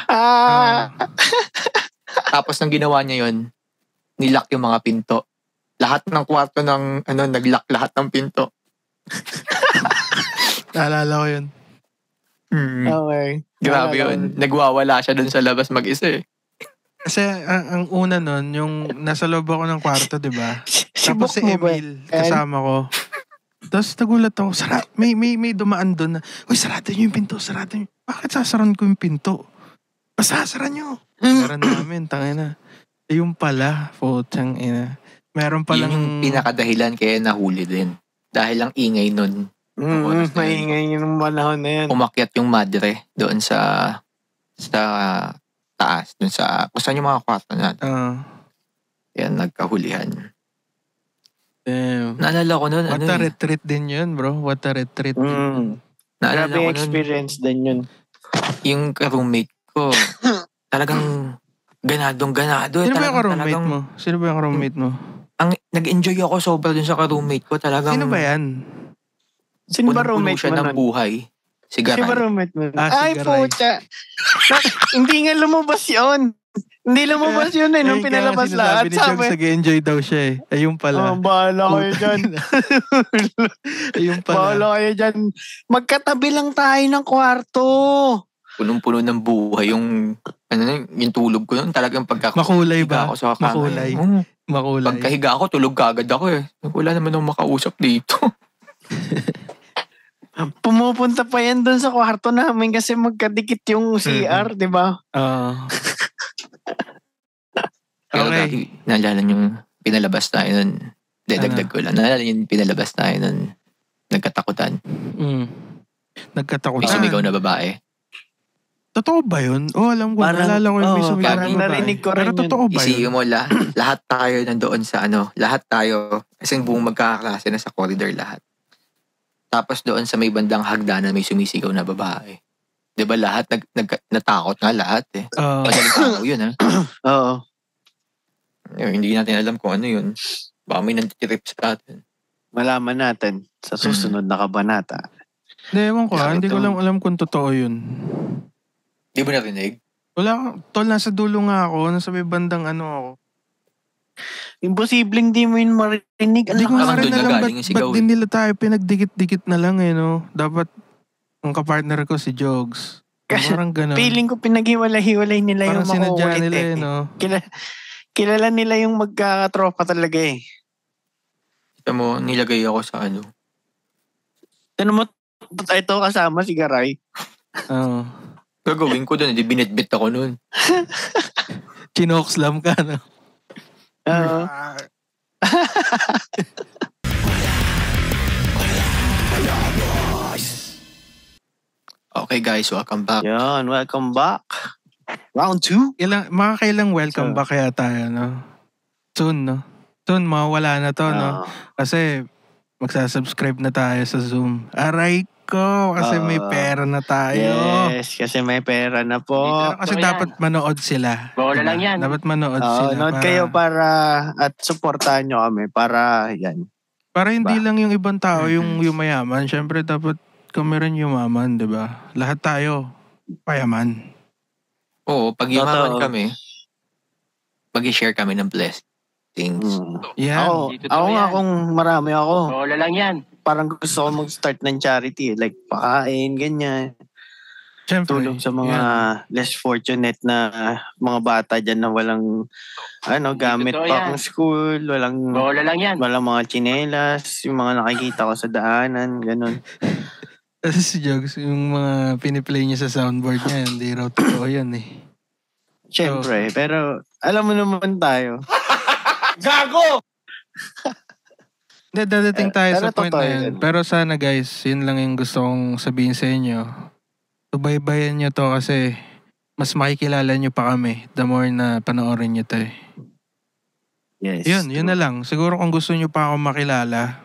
Tapos nang ginawa niya yun, nilock yung mga pinto. Lahat ng kwarto ng, naglock lahat ng pinto. Naalala ko yun. Okay. Grabe yun. Nagwawala siya dun sa labas mag-isa eh. Kasi ang una nun, yung nasa loob ako ng kwarto, di ba? Tapos si Emil, kasama ko. Tapos nagulat ako, may dumaan doon na, uy, sarado nyo yung pinto, sarado nyo. Bakit sasaran ko yung pinto? Pasasaran nyo. Sasaran namin, tangina. Yung pala, putang ina. Meron palang... Yun yung pinakadahilan kaya nahuli din. Dahil ang ingay nun. Maingay yung panahon na yan. Umakyat yung madre doon sa taas. Doon sa, kung saan yung mga kwarto natin. Yan, nagkahulihan. Damn. Naalala ko nun. What a retreat din yun, bro. What a retreat. Grabe experience din yun. Yung roommate ko, talagang ganadong-ganado. Sino ba yung roommate mo? Sino ba yung roommate mo? Nag-enjoy ako sobra dun sa roommate ko. Talagang... Sino ba yan? Sino ba roommate siya ng buhay? Si Garay. Sino ba roommate mo? Si Ay, Garay. puta. Hindi nga lumabas yun. Hindi lumabas yun nung pinalabas lahat. Ni Jogs, nag-enjoy daw siya eh. Ayun pala. Bahala kayo dyan. Ayun pala. Bahala kayo dyan. Magkatabi lang tayo ng kwarto. Punong-puno ng buhay yung tulog ko nun. Talagang Makulay ba? Ako sa kama. Makulay. Pagkahiga ako, tulog kagad ako eh. Wala naman akong makausap dito. Pumupunta pa yan doon sa kwarto namin kasi magkadikit yung CR, di ba? Pero Okay. Naalala yung pinalabas tayo nun. Dagdag ko lang. Naalala yung pinalabas tayo nun. Nagkatakutan. Nagkatakutan. May sumigaw na babae. Totoo ba yun? Alam ko. Naalala ko yung may sumigaw na babae. Narinig ko rin Pero totoo ba yun? Isipin mo, lahat tayo nandoon sa lahat tayo, kasi buong magkakaklase na sa corridor lahat. Tapos doon sa may bandang hagdanan may sumisigaw na babae. 'Di ba lahat natakot nga lahat eh. Madaling tao yun ha. Oo. Hindi natin alam kung ano yun. Baka may nantitrip sa atin. Malaman natin sa susunod na kabanata. Ewan ko hindi ko lang alam kung totoo yun. Di mo narinig? Wala, tol, nasa dulo nga ako. Nasa may bandang ako. Imposibleng di mo yun marinig. Hindi ko nga rin alam ba't din nila tayo pinagdikit-dikit na lang Dapat ang kapartner ko si Jogs. Parang ganun. Feeling ko pinaghiwalay-hiwalay nila parang yung sinadya makukulit nila Kilala nila yung magkakatropa talaga eh. Ito mo, nilagay ako sa Ano mo, ito kasama si Garay. Oo. Gagawin ko doon, binitbit ako noon. Chinokslam ka, no? Oo. Okay guys, welcome back. Yan, welcome back. Round 2. Kailang welcome back kaya tayo, no? Soon, no? Soon, mawala na to, no? Kasi magsasubscribe na tayo sa Zoom. Aray ko, kasi may pera na tayo. Yes, kasi may pera na po. Kasi dapat manood sila. Bola lang yan. Dapat manood sila. Nood kayo para at supportahan nyo kami para yan. Para hindi lang yung ibang tao yung mayaman. Siyempre dapat kami rin yumaman, di ba? Lahat tayo payaman. Oo, pag yumaman kami, mag-share kami ng blessings. Yeah. Ako nga kung marami ako. Bola lang yan. Parang gusto ko mag-start ng charity. Like pakain, ganyan. Siyempre. Tulong sa mga less fortunate na mga bata dyan na walang gamit pang school. Bola lang yan. Walang mga tsinelas. Yung mga nakikita ko sa daanan. Ganun. Kasi si Jogs, yung mga piniplay niya sa soundboard niya, hindi raw totoo yan eh. Siyempre. Pero alam mo naman tayo. Gago! Hindi, dadating tayo sa point na yun. yun. Pero sana guys, yun lang yung gusto kong sabihin sa inyo. Subaybayan nyo to kasi mas makikilala nyo pa kami the more na panoorin nyo to eh. Yes. Yun na lang. Siguro kung gusto nyo pa ako makilala,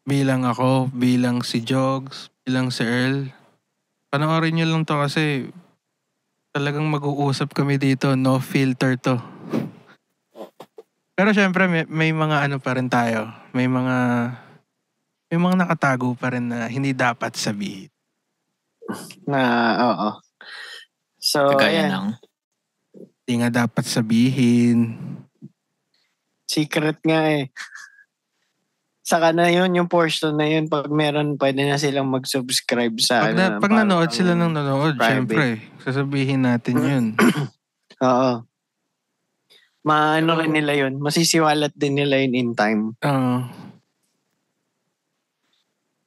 bilang ako, bilang si Jogs, bilang si Earl, panoorin nyo lang to kasi talagang mag-uusap kami dito. No filter to. Pero syempre may mga pa rin tayo. May mga nakatago pa rin na hindi dapat sabihin. Oo. So, Kagaya ng Hindi nga dapat sabihin. Secret nga eh. Saka na yun, yung portion na yun, pag meron, pwede na silang mag-subscribe sa Pag nanood sila ng nanood, private. syempre, sasabihin natin yun. Oo. Maano rin nila yun. Masisiwalat din nila yun in time. Oo.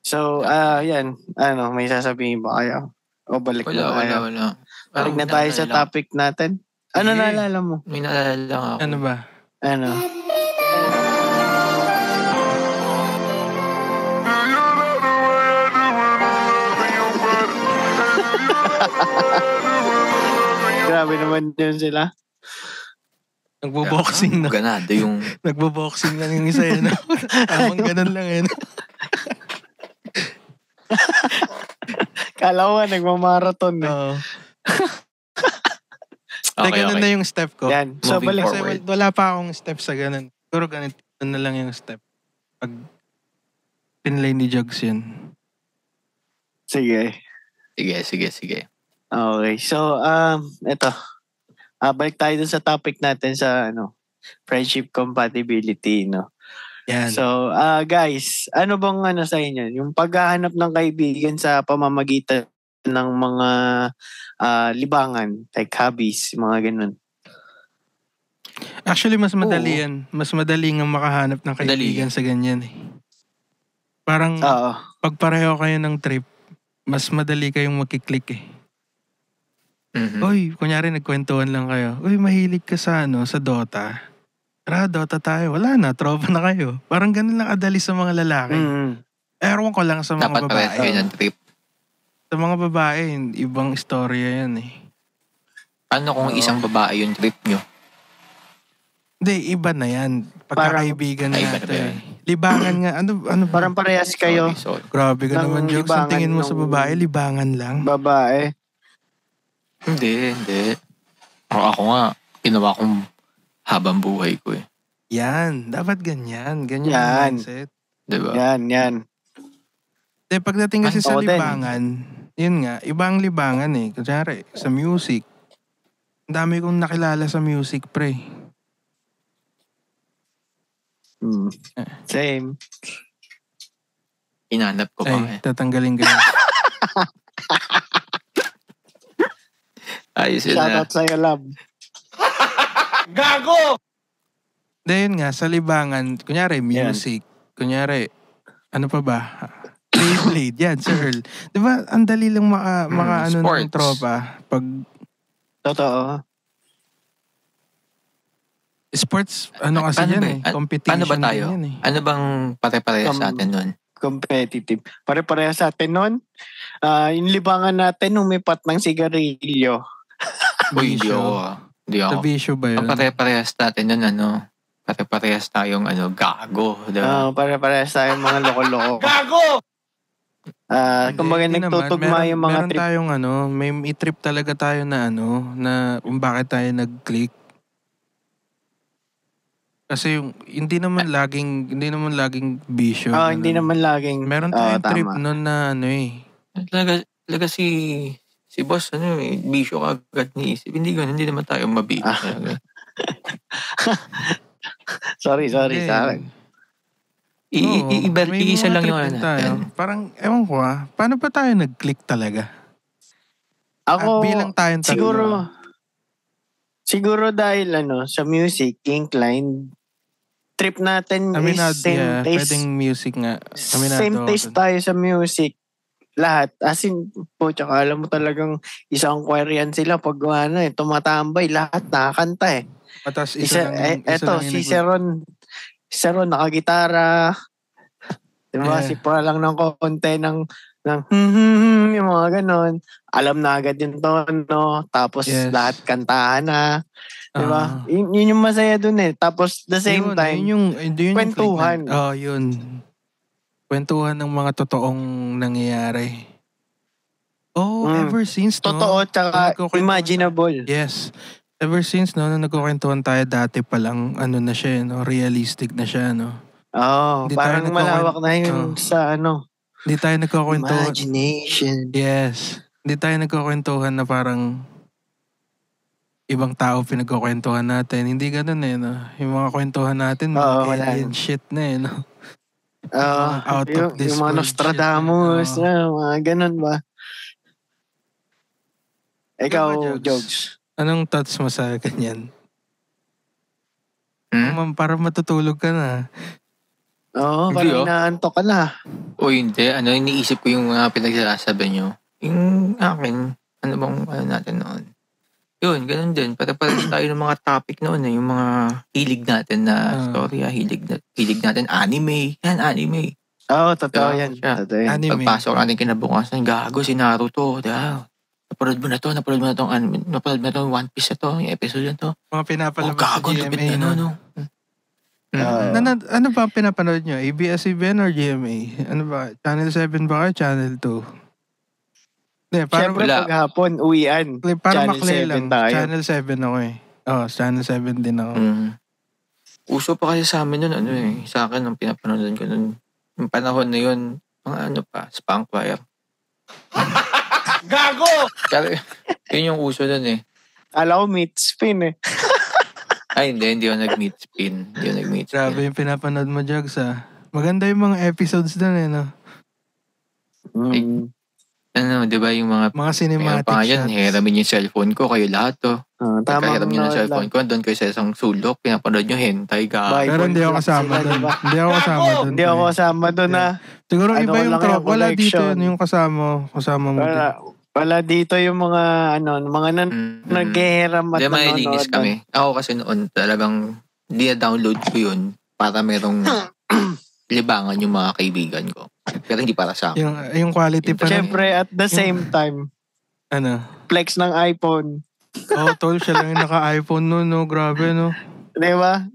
So, yan. May sasabihin ba kayo? O balik na tayo? Wala. Balik na tayo sa topic natin. Ano naalala mo? May naalala lang ako. Ano ba? Grabe naman yun sila. Nagbo-boxing na. Ganado yung... Nagbo-boxing lang yung isa yun. Tamang ganun lang yun. Kala ko nagmamarathon eh. Oo. Ganun na yung step ko. Yan. So, Moving balik. forward. Wala pa akong step sa ganun. Siguro ganun na lang yung step. Pag pinlay ni Jogs yun. Sige. Sige. Okay. So, eto. balik tayo dun sa topic natin sa friendship compatibility, no? Yan. So, guys, ano bang sa inyo? Yung paghahanap ng kaibigan sa pamamagitan ng mga libangan, like hobbies, mga ganun. Actually, mas madali yan. Mas madali nga makahanap ng kaibigan sa ganyan eh. Parang pag pareho kayo ng trip, mas madali kayong makiklik eh. Mhm. Uy, kunyari nagkwentuhan lang kayo. Uy, mahilig ka sa sa Dota. Tara, Dota tayo. Wala na, tropa na kayo. Parang ganun lang kadali sa mga lalaki. Ewan ko lang sa mga Dapat babae. pareho kayo ng trip. Sa mga babae, ibang istorya yan eh. Paano kung isang babae yung trip nyo? Hindi, iba na yan. Pagkakaibigan Iba nga na ito ba eh. yan? Libangan nga. Ano ba? Parang parehas kayo. Sorry. Grabe ka ng naman, Jokes. Ang libangan tingin mo nung- sa babae, libangan lang. Babae. Hindi. Ako nga, ginawa kong habang buhay ko eh. Yan. Dapat ganyan. Ganyan Yan. ang mindset. Diba? Yan. De, pagdating kasi sa Ako din. libangan, yun nga, ibang libangan eh. Kunyari, sa music. Ang dami kong nakilala sa music, pre. Same. Hinanap ko pa Ay, tatanggalin ka. Ayos yun na. Shoutout sa'yo, love. Gago! De, yun nga, sa libangan, kunyari, music. Kunyari, ano pa ba? Beyblade, yan, Sir Earl. Di ba, ang dali lang maka ng sports. tropa. Pag Totoo. sports, kasi Paano yan ba eh. eh? Competition Paano ba tayo? din yan eh. Ano bang pare-parehas sa atin nun? Competitive. Pare-pareha sa atin nun. Yung libangan natin, humipat ng sigarilyo. Uy, hindi Bisyo. ako. Hindi ako. Sa bisyo ba yun? Ang pare-parehas natin nun, pare-parehas tayong gago. Diba? Pare-pareha sa mga loko-loko. Gago! Kumbaga Hindi nagtutugma yung mga meron trip. tayong may trip talaga tayo na na kung bakit tayo nag-click. Kasi hindi naman laging bisyo. Hindi naman laging. Meron tayong tama. trip nun na Talaga si boss, bisyo ka agad ni isip. Hindi ganun, hindi naman tayo mabisyo. Sorry sa akin. Iisa lang yung tayo. Parang, ewan ko paano ba tayo nag-click talaga? Ako, Bilang tayong tatlo. siguro dahil sa music, inclined, trip natin is same taste. Pwedeng music nga. Same taste tayo sa music. Lahat. As in, tsaka alam mo talagang isang choir yan sila pag tumatambay, lahat nakakanta eh. Patas Si Seron nakagitara. Diba? Yeah. Si Pra lang ng konti ng yung mga ganon. Alam na agad yung tono. Tapos lahat kantahan na. Diba? Yun yung masaya dun eh. Tapos the same time, yun kwentuhan. Yun. Kwentuhan ng mga totoong nangyayari. Ever since, totoo tsaka imaginable. Yes. Ever since, nung nagkukwentuhan tayo dati pa lang, na siya, realistic na siya, Hindi parang tayo malawak na yun sa Hindi tayo nagkukwentuhan. Imagination. Yes. Hindi tayo nagkukwentuhan na parang ibang tao pinagkukwentuhan natin. Hindi ganun Yung mga kwentuhan natin, alien shit na out of this yung mga world Nostradamus, shit. mga ganun ba? Ikaw, Jogs? Jogs. Anong thoughts mo sa ganyan? Para matutulog ka na. Oo, parang inaantok ka na. Hindi. Iniisip ko yung mga pinagsasabi nyo. Yung akin, bang natin noon? Yun, ganun din. Pare-pares tayo ng mga topic noon. Yung mga hilig natin na storya, hilig natin anime. Yan, anime. Oo, totoo yan. Totoo yan. Anime. Pagpasok natin kinabukasan, gago si Naruto. Napanood mo na to, napanood mo na to, One Piece na to, yung episode na to. Mga pinapalabas gago, sa lupit GMA. Ano ba ang pinapanood nyo? ABS-CBN or GMA? Ano ba? Channel 7 ba kayo? Channel 2? Hindi, parang Siyempre paghapon, uwian. Parang Channel maklay 7 lang. tayo. Channel 7 ako eh. Channel 7 din ako. Uso pa kasi sa amin nun, sa akin, nung pinapanood ko nun, yung panahon na yun, mga Spunk Choir. Gago! Pero, yun yung uso nun eh. Alam ko meat spin eh. Ay, hindi ako nag-meat spin. Grabe yung pinapanood mo, Jugs, ah. Maganda yung mga episodes doon eh, no? Ano, di ba yung mga cinematic shots. Hiramin yung cellphone ko, kayo lahat to. Pagkahiram nyo ng cellphone ko, doon kayo sa isang sulok, pinapanood nyo hentai ka. Pero hindi ako kasama doon. Hindi ako kasama doon na. Siguro iba yung tropa. Wala dito yung kasama mo. Wala dito yung mga naghihiram at nanonood. Hindi, mailinis kami. Ako kasi noon talagang download ko yun para merong libangan yung mga kaibigan ko. Pero hindi para sa akin. Yung quality pa. Siyempre, at the same time, flex ng iPhone. Tol, siya lang yung naka-iPhone no? Grabe, no? Diba?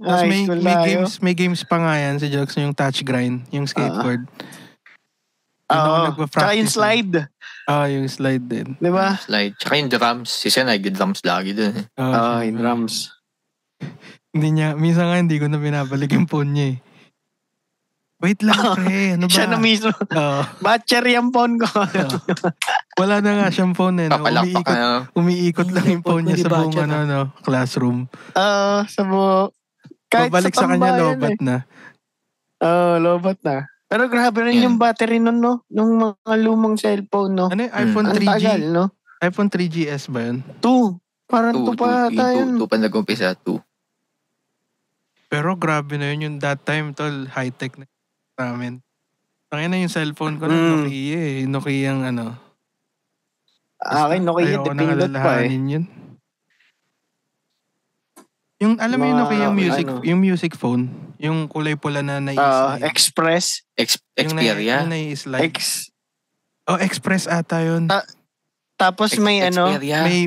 May games pa nga yan si Jokes, yung touch grind, yung skateboard. Tsaka yung slide. Yung slide din. Diba? Slide. Tsaka yung drums. Si Sen nag-drums lagi dun. Yung drums. Minsan nga hindi ko na binabalik yung phone niya eh. Wait lang, pre. Ano ba? Siya na mismo. Battery yung phone ko. Wala na nga siyang phone eh. No? Umiikot lang yung phone niya sa buong classroom. Sa buong. Pabalik sa kanya, lobat na. Lobat na. Pero grabe rin yung battery nun, no? Nung mga lumang cellphone, no? Ano yung iPhone 3G? Tagal, no? iPhone 3GS ba yun? 2. Parang 2 pa ata yun. 2 pa nag-umpisa, 2. Pero grabe na yun yung that time, tol. High-tech na namin. Tangina na yung cellphone ko na Nokia eh. Nokia ang Akin, Nokia depindot pa eh. Yun. Yung, alam mo yung Nokia yung music phone, yung kulay pula na nai-slide. Express. Xperia. Yung nai-slide. Express ata yun. Tapos may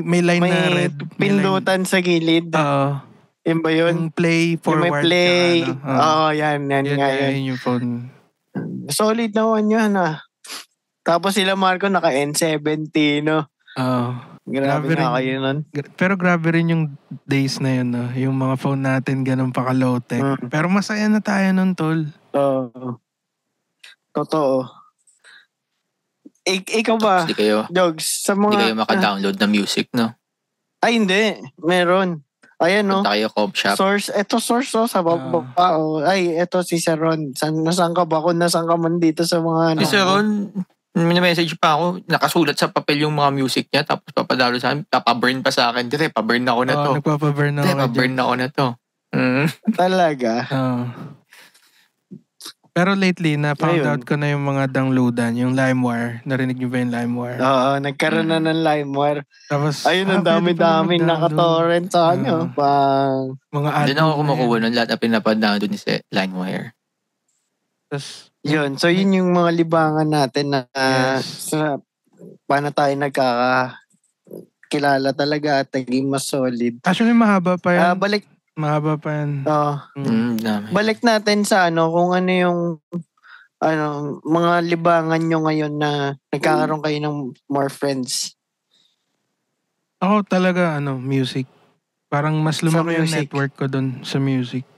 may line na red. Pindutan sa gilid. Yun ba yun? Yung play forward. Yung may play. Yan nga yun. Yun yung phone. Solid naman yun Tapos sila Marco naka N70, no? Grabe na kayo nun. Pero grabe rin yung days na yun, no? Yung mga phone natin ganun pa ka-low-tech. Pero masaya na tayo nun, tol. Totoo. Ikaw ba, Jogs? Hindi kayo maka-download na music, no? Ay, hindi. Meron. Ayan, no? Punta kayo Cobb Shop. Source, sa baba. Ay, ito si Sir Ron. Nasaan ka ba? Kung nasaan ka man dito sa mga... Si Sir Ron, message pa ako, nakasulat sa papel yung mga music niya, tapos papadalo sa akin, papaburn pa sa akin. Dire, paburn ako na to. Nagpapaburn ako. Paburn ako na to. Talaga? Pero lately, na-found out ko na yung mga downloadan, yung LimeWire. Narinig niyo ba yung LimeWire? Nagkaroon na ng LimeWire. Tapos, ayun, ang dami-dami naka-torrent sa kanya. Mga album. Doon ako kumukuha nun lahat na pinapad-download ni LimeWire. Tapos, yun. So, yun yung mga libangan natin na paano tayo nagkakakilala talaga at naging mas solid. Actually, mahaba pa yan. Mahaba pa yan. Balik natin sa kung ano yung mga libangan nyo ngayon na nagkakaroon kayo ng more friends. Ako talaga, music. Parang mas lumaki yung network ko dun sa music.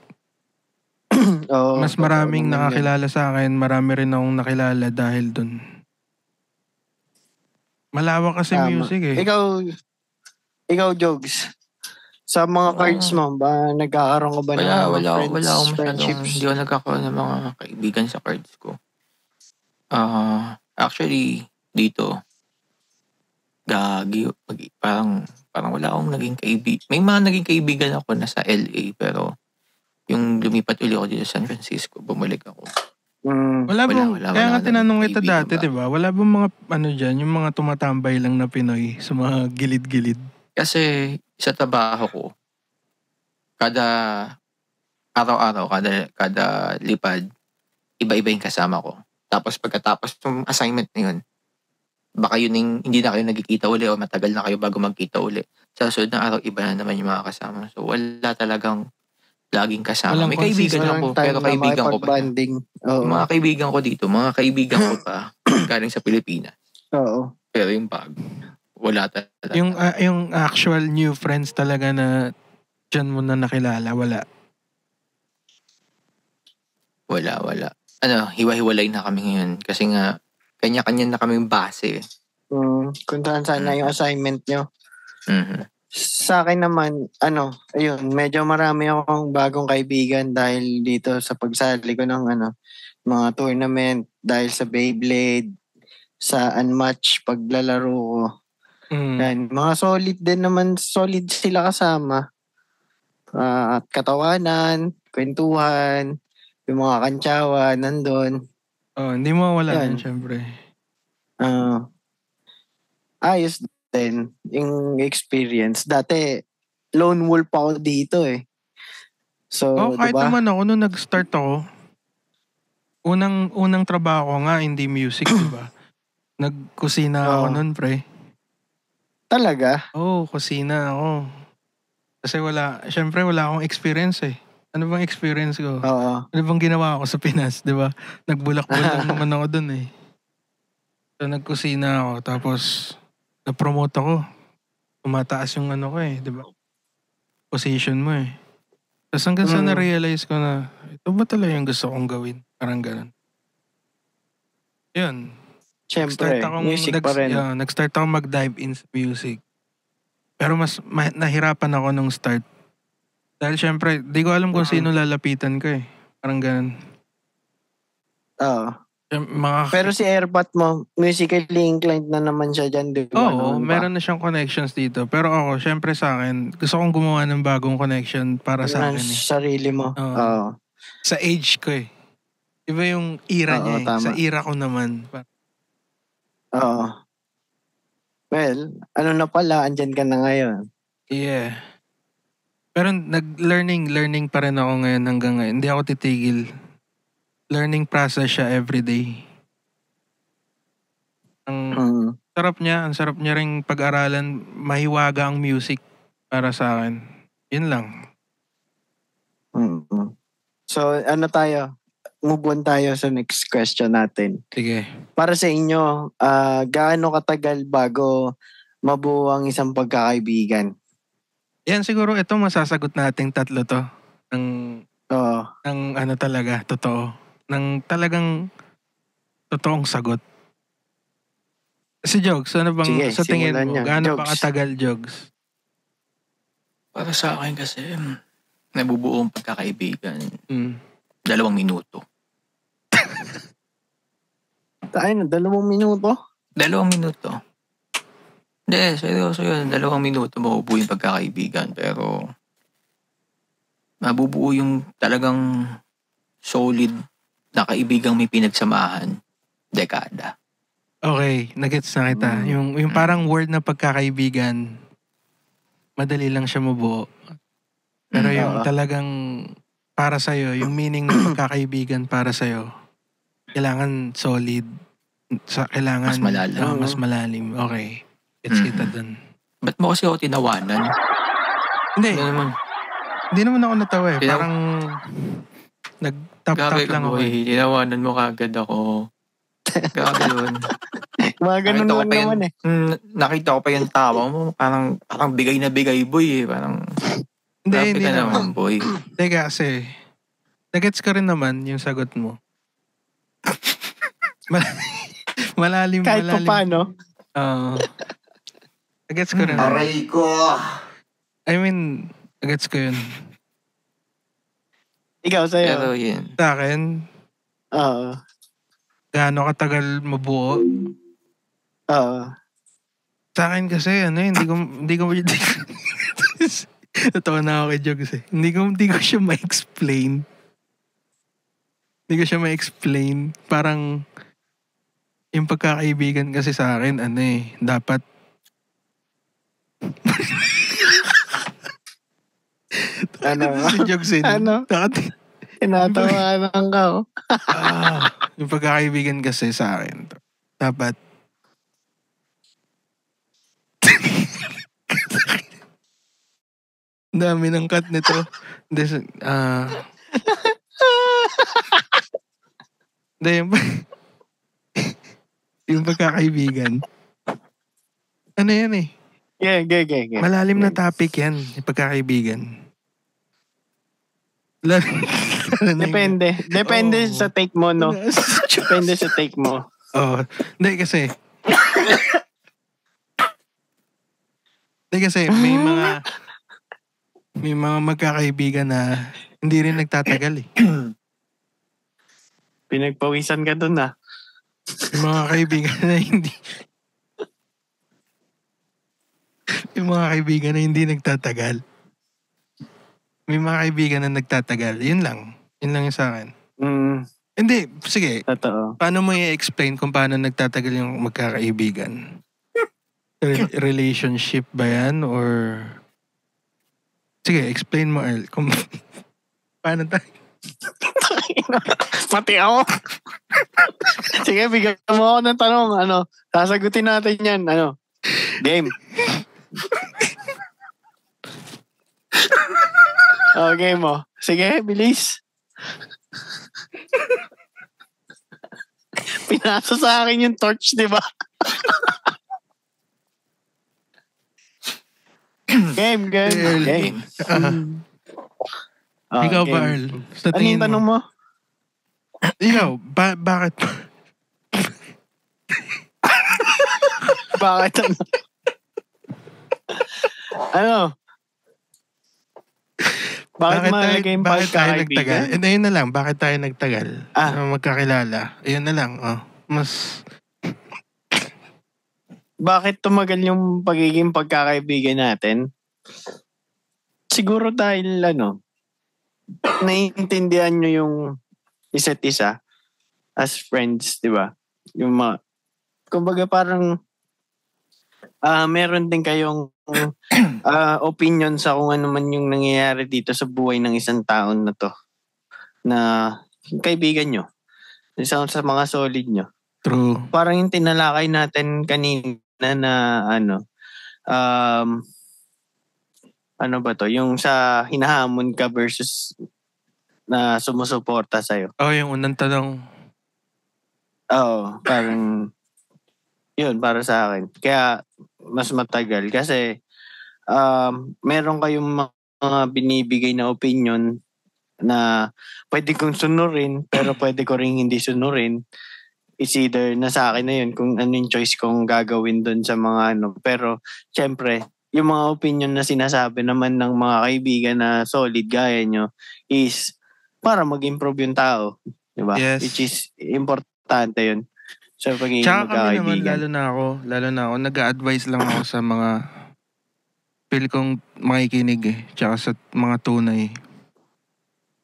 Mas maraming nakakilala sa akin. Marami rin akong nakilala dahil dun. Malawak kasi music eh. Ikaw, Jogs. Sa mga cards mo, ba nagkakaroon ka ba ng mga friendships? Hindi ako nagkakaroon ng mga kaibigan sa cards ko. Actually, dito, parang wala akong naging kaibigan. May mga naging kaibigan ako na sa LA, pero yung lumipat uli ako dito sa San Francisco, bumalik ako. Wala kaya nga tinanong kita dati, diba? Wala bang mga, dyan, yung mga tumatambay lang na Pinoy sa mga gilid-gilid? Kasi sa trabaho ko, kada araw-araw, kada lipad, iba-iba yung kasama ko. Tapos pagkatapos ng assignment na yun, baka yun hindi na kayo nagkikita uli o matagal na kayo bago magkita uli. Sa susunod ng araw, iba na naman yung mga kasama. So wala talagang laging kasama. May kaibigan ako, pero kaibigan ko pa. Yung mga kaibigan ko dito, mga kaibigan ko pa galing sa Pilipinas. Oo. Pero yung bago, wala talaga. Yung actual new friends talaga na dyan mo na nakilala, wala? Wala. Hiwa-hiwalay na kami ngayon. Kasi nga, kanya-kanya na kaming base. Kung saan na yung assignment nyo. Sa akin naman, ayun, medyo marami akong bagong kaibigan dahil dito sa pagsali ko ng mga tournament, dahil sa Beyblade, sa Unmatch, paglalaro ko. Yan, mga solid din naman, solid sila kasama. At katawanan, kwentuhan, yung mga kantsawan, nandun. Hindi mo wala yan, syempre. Ayos din yung experience. Dati, lone wolf ako dito eh. So, kahit diba? naman ako, nung nag-start ako, unang trabaho ko nga, hindi music, diba? Nagkusina ako nun, pre. Talaga? Kusina ako. Kasi syempre wala akong experience eh. Ano bang experience ko? Oo. Ano bang ginawa ko sa Pinas, di ba? Nagbulak-bulak naman ako dun eh. So nagkusina ako, tapos na-promote ako. Tumataas yung ko eh, di ba? Position mo eh. Tapos hanggang sa na-realize ko na, ito ba talaga yung gusto kong gawin? Parang ganun. Yun. Siyempre, music pa rin. Nag-start ako mag-dive in sa music. Pero mas nahirapan ako nung start. Dahil syempre, di ko alam kung sino lalapitan ko eh. Parang ganun. Oo. Pero si Airpat mo, musically inclined na naman siya dyan, di ba? Meron na siyang connections dito. Pero ako, syempre sa akin, gusto kong gumawa ng bagong connection para sa akin eh. Sarili mo. Oo. Sa age ko eh. Iba yung era niya eh. Sa era ko naman. Oo. Well, na pala, andyan ka na ngayon. Yeah. Pero learning pa rin ako ngayon hanggang ngayon. Hindi ako titigil. Learning process siya everyday. Ang sarap niya ring pag-aralan, mahiwaga ang music para sa akin. Yun lang. So, tayo? Move on tayo sa next question natin. Sige. Para sa inyo, gaano katagal bago mabuo ang isang pagkakaibigan? Yan siguro ito masasagot nating tatlo to. Ng talaga, totoo. Ng talagang totoong sagot. Si Jogs, ano bang Sige, sa tingin mo? niya. Gaano Jogs. ba katagal, Jogs? Para sa akin kasi, nabubuo ang pagkakaibigan. 2 minuto. Tayo na, 2 minuto? 2 minuto. Hindi, seryoso yun. 2 minuto mabubuo yung pagkakaibigan. Pero, mabubuo yung talagang solid na kaibigang may pinagsamahan. Dekada. Okay, nagets na kita. Yung parang word na pagkakaibigan, madali lang siya mabuo. Pero yung talagang para sa'yo, yung meaning ng pagkakaibigan para sa'yo, kailangan solid. Kailangan mas malalim. Mas malalim. Okay. Gets kita dun. Ba't mo kasi ako tinawanan? Hindi naman ako natawa eh. Parang nag-tap-tap lang ako eh. Tinawanan mo kagad ako. Grabe yun. Mga ganun lang naman eh. Nakita ko pa yung tawa mo. Parang bigay na bigay, boy eh. Parang hindi ka naman, boy. Teka kasi, nagets ka rin naman yung sagot mo. Malalim. Kahit pa paano. Nagets ko rin. Aray ko. I mean, nagets ko yun. Ikaw sa'yo. Pero yun. Sa akin, gaano katagal mabuo? Sa akin kasi, hindi ko totoo na ako kay Jogs eh. Hindi ko siya ma-explain. Parang, yung pagkakaibigan kasi sa akin, dapat si Jogs eh. Tinatawanan ka yung pagkakaibigan kasi sa akin, dapat dami ng cut nito. Yung pagkakaibigan. Ano yan eh? Yeah. Malalim na topic yan, yung pagkakaibigan. Depende sa take mo, no? Depende sa take mo. Hindi kasi Kasi may mga magkakaibigan na hindi rin nagtatagal eh. Pinagpawisan ka dun ah. May mga kaibigan na hindi yung mga kaibigan na hindi nagtatagal. May mga kaibigan na nagtatagal. Yun lang yung sa akin. Hindi, sige. Totoo. Paano mo i-explain kung paano nagtatagal yung magkakaibigan? Relationship ba yan? Or... Sige, explain mo, Earl. Kung... paano tayo? Pati ako. Sige, bigyan mo ako ng tanong. Sasagutin natin yan. Game. Game mo. Sige, bilis. Pinasa sa akin yung torch, di ba? Game. Ikaw ba, Earl? Sa ano yung tanong mo? Ikaw, bakit? Bakit Bakit mahalaga yung pagkakaibigan? Ayun na lang, bakit tayo nagtagal? Magkakilala. Ayun na lang, mas... Bakit tumagal yung pagiging pagkakaibigan natin? Siguro dahil naiintindihan nyo yung isa't isa as friends, di ba? Yung kumbaga parang meron din kayong opinion sa kung ano man yung nangyayari dito sa buhay ng isang taon na to. Na kaibigan nyo. Isa sa mga solid nyo. True. Parang yung tinalakay natin kanina na ano ba to? Yung sa hinahamon ka versus na sumusuporta sa'yo. Yung unang tanong. Parang yun, para sa akin. Kaya mas matagal. Kasi meron kayong mga binibigay na opinion na pwede kong sunurin pero pwede ko rin hindi sunurin. It's either na sa akin na yun kung ano yung choice kong gagawin dun sa mga Pero syempre, yung mga opinion na sinasabi naman ng mga kaibigan na solid gaya nyo is para mag-improve yung tao. Diba? Yes. Which is importante yun. Sa pagiging magkakaibigan. Tsaka kami naman, lalo na ako, nag-a-advise lang ako sa mga feel kong makikinig tsaka sa mga tunay.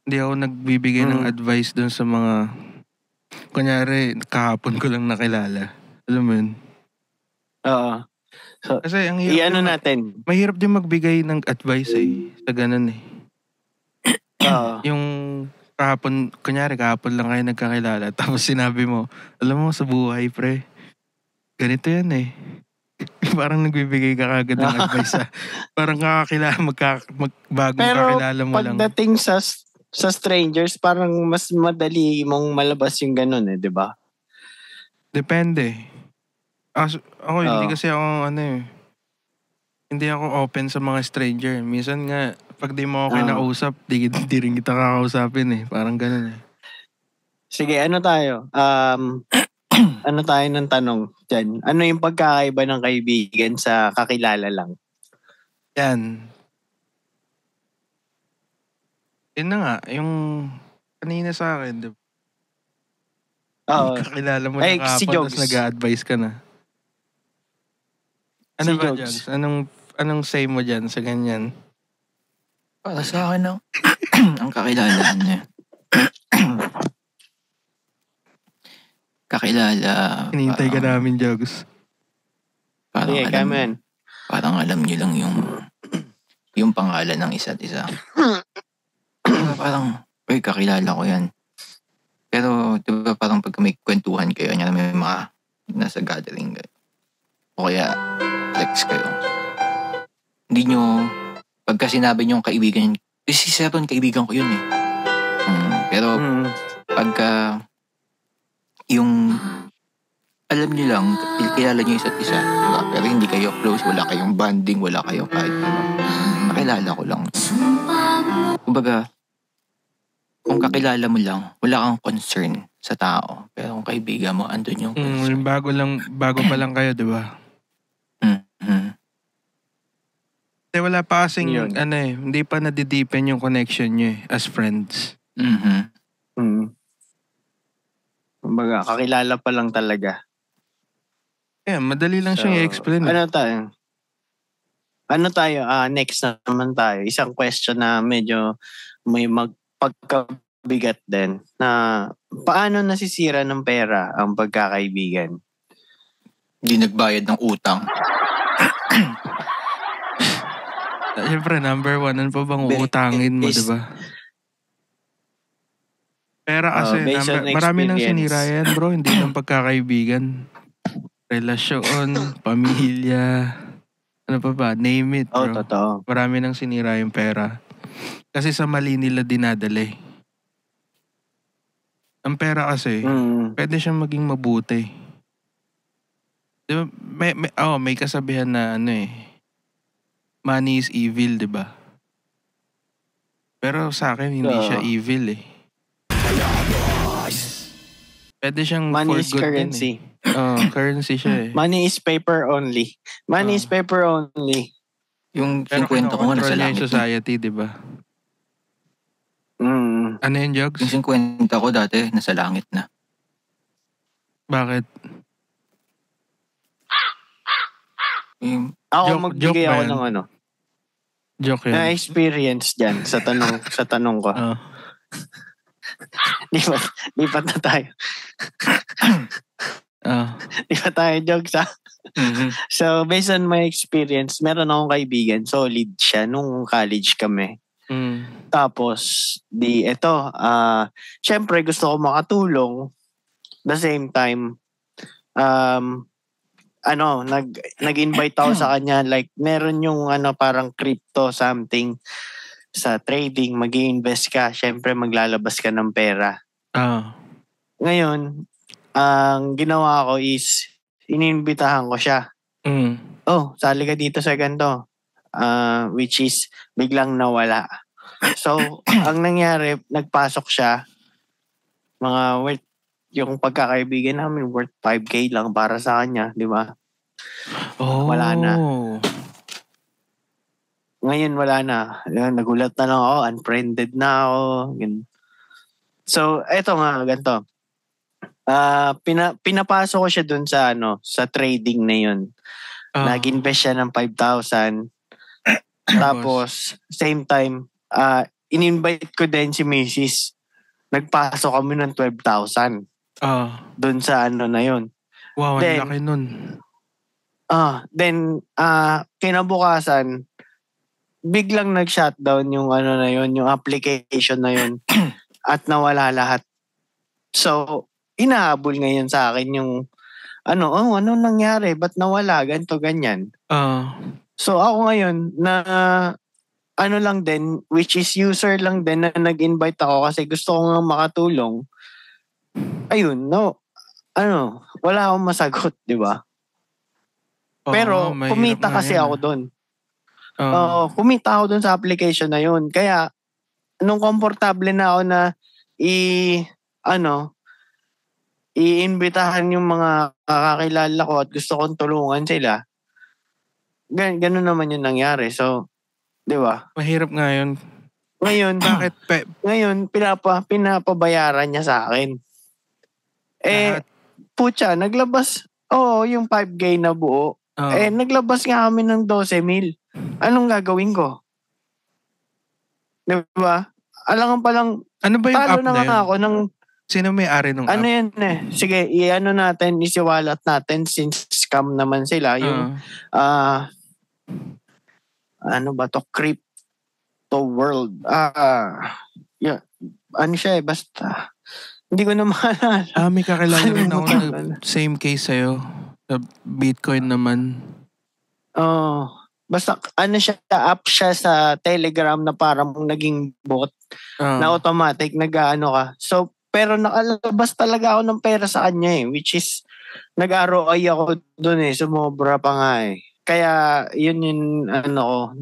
Hindi ako nagbibigay ng advice dun sa mga, kunyari, kahapon ko lang nakilala. Alam mo yun? Oo. So, kasi ang hirap natin. Mahirap din magbigay ng advice sa ganun Yung kahapon lang kayo nagkakilala. Tapos sinabi mo, alam mo sa buhay pre, ganito yan Parang nagbibigay ka kagad ng advice Parang bagong kakilala mo lang. Pero pagdating sa strangers, parang mas madali mong malabas yung ganun di ba? Depende. Ako hindi kasi ako hindi ako open sa mga stranger. Minsan nga, pag di mo ako kinausap, di rin kita kakausapin Parang ganun Sige, ano tayo? Ano tayo ng tanong dyan? Ano yung pagkakaiba ng kaibigan sa kakilala lang? Yan. Yun na nga, yung kanina sa akin, diba? Kakilala mo na kahapon, tapos nag-a-advise ka na. Ano ba, Jogs? Anong say mo dyan sa ganyan? Para sa akin ang kakilalaan niya. Kakilala. Hinihintay ka namin, Jogs. Parang alam niyo lang yung pangalan ng isa't isa. Parang, kakilala ko yan. Pero, diba parang pag may kwentuhan kayo, may mga nasa gathering kayo. O kaya, flex kayo. Hindi nyo, pagka sinabi nyo kaibigan, si Seven, kaibigan ko yun Pero, pagka, yung, alam nyo lang, kilala nyo isa't isa. Diba? Pero hindi kayo close, wala kayong bonding, wala kayong kahit nakilala ko lang. Kumbaga, kung kakilala mo lang, wala kang concern sa tao. Pero kung kaibigan mo, andun yung concern. Bago pa lang kayo, di ba? Wala pa kasing, Yun. hindi pa nadideepen yung connection nyo as friends. Kumbaga, kakilala pa lang talaga. Madali lang siyang i-explain. Ano tayo? Next naman tayo. Isang question na medyo may magpagkabigat din. Na paano nasisira ng pera ang pagkakaibigan? Hindi nagbayad ng utang. Siyempre, number one, ano pa bang uutangin mo, diba? Pera kasi, marami nang sinira yan, bro. Hindi lang pagkakaibigan. Relasyon, pamilya, ano pa ba? Name it, bro. Totoo. Marami nang sinira yung pera. Kasi sa mali nila dinadali. Ang pera kasi, pwede siyang maging mabuti. Diba? May kasabihan na money is evil, diba? Pero sa akin, hindi siya evil eh. Pwede siyang money for is good currency. Din eh. Currency siya eh. Money is paper only. Money is paper only. Yung 50 ko nga nasa langit. Yung society, diba? Ano yun, Jogs? Yung 50 ko dati, nasa langit na. Bakit? Magbigay ako ng Joke yun. Na-experience dyan sa tanong ko. Lipat na tayo. Lipat tayo, Jogs, ha? So, based on my experience, meron akong kaibigan. Solid siya nung college kami. Tapos, syempre gusto ko makatulong. The same time, nag-invite ako sa kanya, like meron yung parang crypto something sa trading, mag-i-invest ka, syempre maglalabas ka ng pera. Ngayon, ang ginawa ko is iniimbitahan ko siya. Sali ka dito sa ganito. Which is biglang nawala. So, ang nangyari, nagpasok siya, yung pagkakaibigan namin, worth 5K lang para sa kanya, di ba? Wala na. Ngayon, wala na. Nagulat na lang ako, unfriended na ako. So, eto nga, ganito. Pinapasok ko siya dun sa, sa trading na yun. Nag-invest siya ng 5,000. Tapos, same time, in-invite ko din si Mrs. Nagpasok kami ng 12,000. Doon sa na yun. Wow, ang laki nun. Then, kinabukasan, biglang nag-shutdown yung na yun, yung application na yun. At nawala lahat. So, inahabol ngayon sa akin yung, ano nangyari? Ba't nawala? Ganto, ganyan. So, ako ngayon, lang din, which is user lang din na nag-invite ako kasi gusto ko nga makatulong. Ayun, wala akong masagot, di ba? Pero, kumita kasi ako doon. Kumita ako doon sa application na yun. Kaya, nung komportable na ako na iimbitahan yung mga kakilala ko at gusto kong tulungan sila, ganun naman yung nangyari. So, di ba? Mahirap nga yun. Ngayon, bakit? Ngayon, pinapabayaran niya sa akin. Putya, naglabas, yung 5K na buo. Naglabas nga kami ng 12,000. Anong gagawin ko? Di ba? Alangan palang, ano ba yung app na yun? Ako ng, sino may-ari nung app? Yan Sige, natin, isiwalat natin since scam naman sila. Yung, Crypto World. Siya basta. Hindi ko na maalala. May kakilala rin ako na same case sa'yo. Sa Bitcoin naman. Basta siya, app siya sa Telegram na parang naging bot na automatic ka. So, pero nakalabas talaga ako ng pera sa kanya which is nag-ROI ako doon sumobra pa nga Kaya yun yung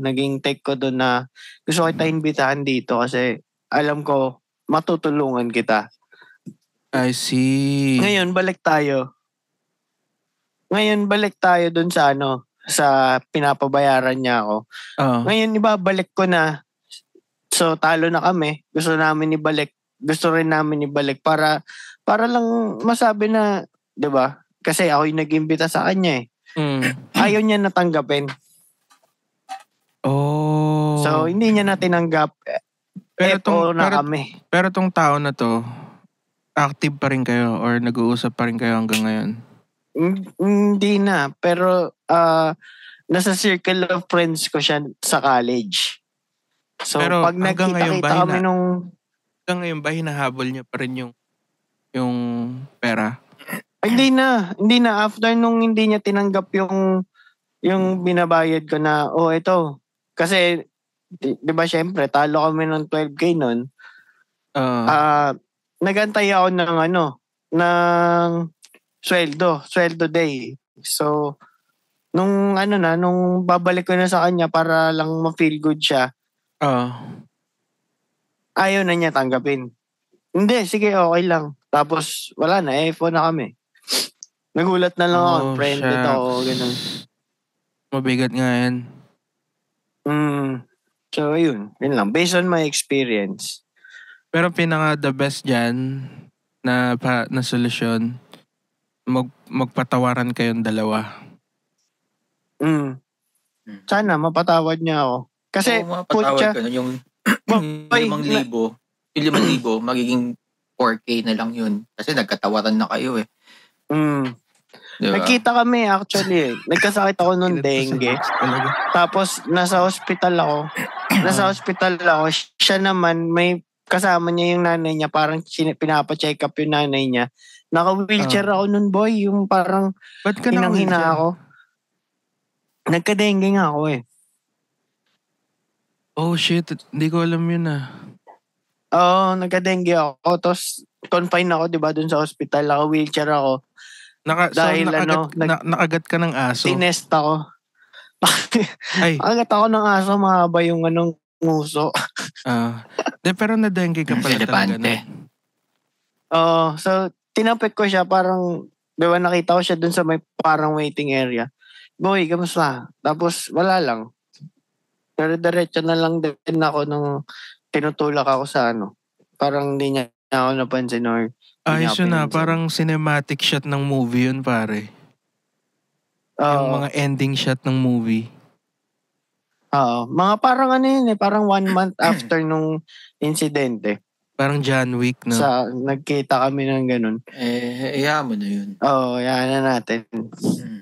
naging take ko doon na gusto kita imbitahan dito kasi alam ko matutulungan kita. I see. Ngayon balik tayo doon sa sa pinapabayaran niya ako. Ngayon, ibabalik ko na. So, talo na kami. Gusto rin namin ibalik para lang masabi na, 'di ba? Kasi ako yung nag-imbita sa kanya Ayaw niya natanggapin. Oh. So, hindi niya na tinanggap. Kami. Pero tong tao na to, active pa rin kayo or nag-uusap pa rin kayo hanggang ngayon? Hindi na. Pero, nasa circle of friends ko siya sa college. So, pero pag nagkita-kita kami hanggang ngayon ba hinahabol niya pa rin yung pera? Hindi na. After nung hindi niya tinanggap yung binabayad ko na, ito. Kasi, di ba syempre, talo kami ng 12K nun. Nagantay ako ng sweldo day. So, nung babalik ko na sa kanya para lang ma-feel good siya, ayaw na niya tanggapin. Hindi, sige, okay lang. Tapos, wala na, phone na kami. Nagulat na lang ako, friended ako, ganun. Mabigat nga yan. So, yun lang. Based on my experience. Pero the best dyan na solusyon, magpatawaran kayong dalawa. Sana, mapatawad niya ako. Kasi, mapatawad ka na yung 5,000, yung 5,000, magiging 4K na lang yun. Kasi nagkatawaran na kayo Diba? Nagkita kami actually. Nagkasakit ako nung dengue. Tapos nasa hospital ako. Siya naman, may kasama niya yung nanay niya. Parang pinapacheck up yung nanay niya. Naka-wheelchair ako nun, boy. Yung parang hinang-hina ako. Nagka-dengue nga ako Oh shit, hindi ko alam yun Oo, nagka-dengue ako. Tapos confine ako, diba, dun sa hospital. Naka-wheelchair ako. Nakagat ka ng aso? Tinest ako. Nakagat ako ng aso, mahaba yung nguso. Pero na-dengue ka pala talaga. So tinapik ko siya, parang, diba, nakita ko siya dun sa may parang waiting area. Boy, kamusta? Tapos wala lang. Pero diretso na lang din ako nung tinutulak ako sa Parang hindi niya ako napansin or ayos yun parang cinematic shot ng movie yun, pare. Yung mga ending shot ng movie. Mga parang parang 1 month after nung insidente. Parang John Wick, no? Nagkita kami ng ganun. Iya mo na yun. Iyan na natin.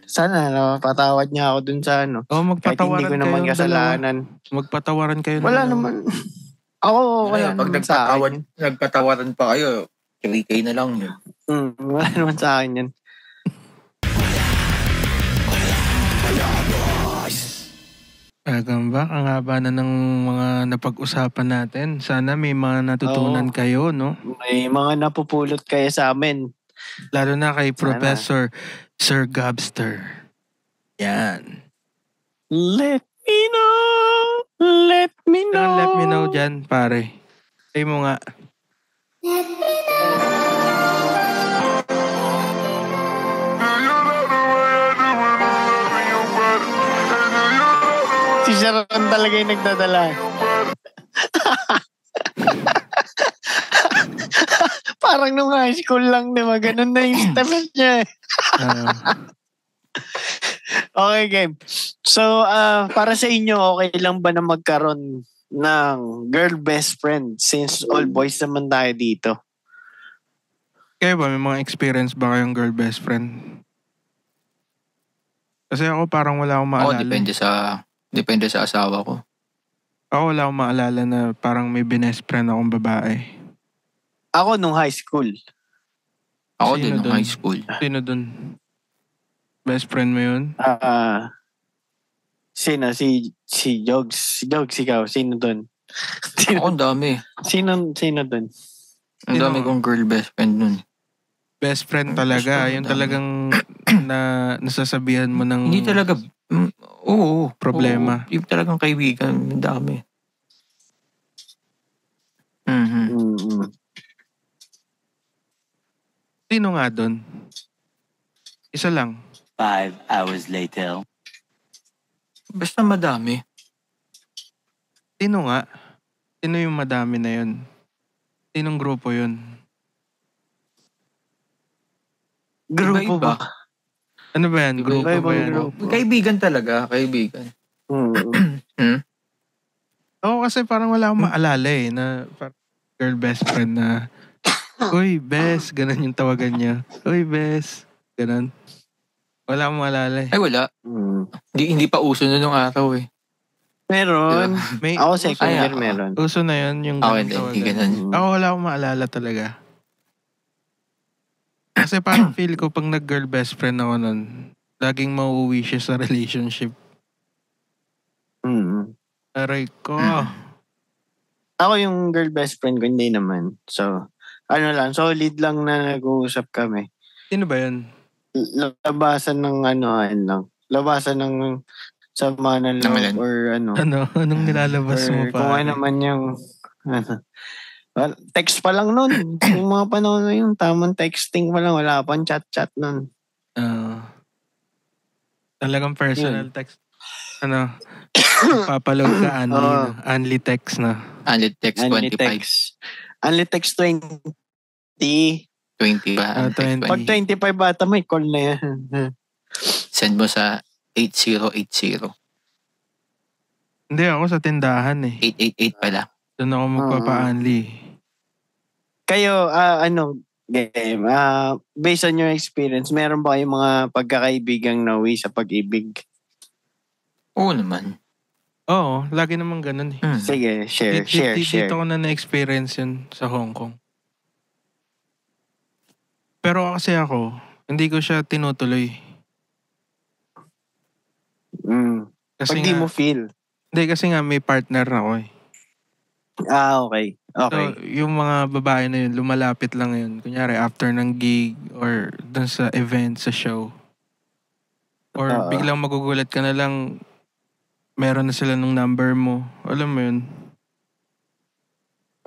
Sana, patawad niya ako dun sa magpatawaran kahit hindi ko naman kasalanan. Magpatawaran kayo. Wala naman. Ako, wala pag nagpatawaran pa kayo, 3K na lang yun. Wala naman sa akin yan. Agambak, ang haba na ng mga napag-usapan natin. Sana may mga natutunan kayo, no? May mga napupulot kayo sa amin. Lalo na kay Professor Sir Gobster. Yan. Let me know. Let me know. Let me know dyan, pare. Say mo nga. Let me know. Si Sharon talaga yung nagdadala. Parang nung high school lang, di ba? Ganun na yung steps niya. Okay, game. So, para sa inyo, okay lang ba na magkaroon ng girl best friend since all boys naman tayo dito? Kaya ba, may mga experience ba kayong girl best friend? Kasi ako parang wala akong maalala. Depende sa asawa ko. Ako wala akong maalala na parang may best friend akong babae. Ako nung high school. Ako din nung high school. Sino dun? Best friend mo yun? Sino? Si Jogs. Si Jogs, ikaw. Sino dun? Ako ang dami. Sino dun? Ang dami kong girl best friend nun. Best friend talaga. Yung talagang nasasabihan mo ng... Hindi talaga... Oo. Problema. Oo, yung talagang kaibigan. Ang dami. Sino nga dun? Isa lang. 5 hours later. Basta madami. Sino nga? Sino yung madami na yun? Sinong grupo yun? Grupo Iba-iba. ba? Ano ba yan? Grupo Iba-ibang ba yan? grupo. Kaibigan talaga, kaibigan. Oo, kasi parang wala akong maalala eh, na parang girl best friend na, uy, best, ganun yung tawagan niya. Uy, best, ganun. Wala akong maalala eh. Ay, wala. Hindi pa uso na nung araw eh. Meron. May, Ako second Ay, year meron. uso na yun, yung Ako ganun hindi tawagan. ganun. Ako wala akong maalala talaga. Kasi parang feel ko pag nag-girl best friend ako nun, laging mauuwi siya sa relationship. Aray ko. Ako yung girl best friend ko, hindi naman. So, ano lang, solid lang na nag-uusap kami. Sino ba yun? Labasan ng lang. Labasan ng sama ng love Nangalan. or ano. Anong nilalabas mo Or kung pa? ano man yung text pa lang nun. Yung mga panahon na yun, tamang texting pa lang. Wala pang chat-chat nun. Talagang personal text. Papaload ka only text na. Only text 25. Only text 20. 20 ba? 20. Pag 25 bata, may call na yan. Send mo sa 8080. Hindi, ako sa tindahan eh. 888 pala. Doon ako magpapa-only. Kayo, game, based on your experience, meron ba kayong mga pagkakaibigang nawi sa pag-ibig? Oo naman. Oo, lagi naman ganun eh. Sige, share. Dito ko na na-experience yun sa Hong Kong. Pero kasi ako, hindi ko siya tinutuloy. Kasi pag di mo feel. Hindi, kasi nga may partner ako eh. Okay. So, yung mga babae na yun, lumalapit lang yun. Kunyari, after ng gig or dun sa event, sa show. Or biglang magugulat ka na lang, meron na sila ng number mo. Alam mo yun?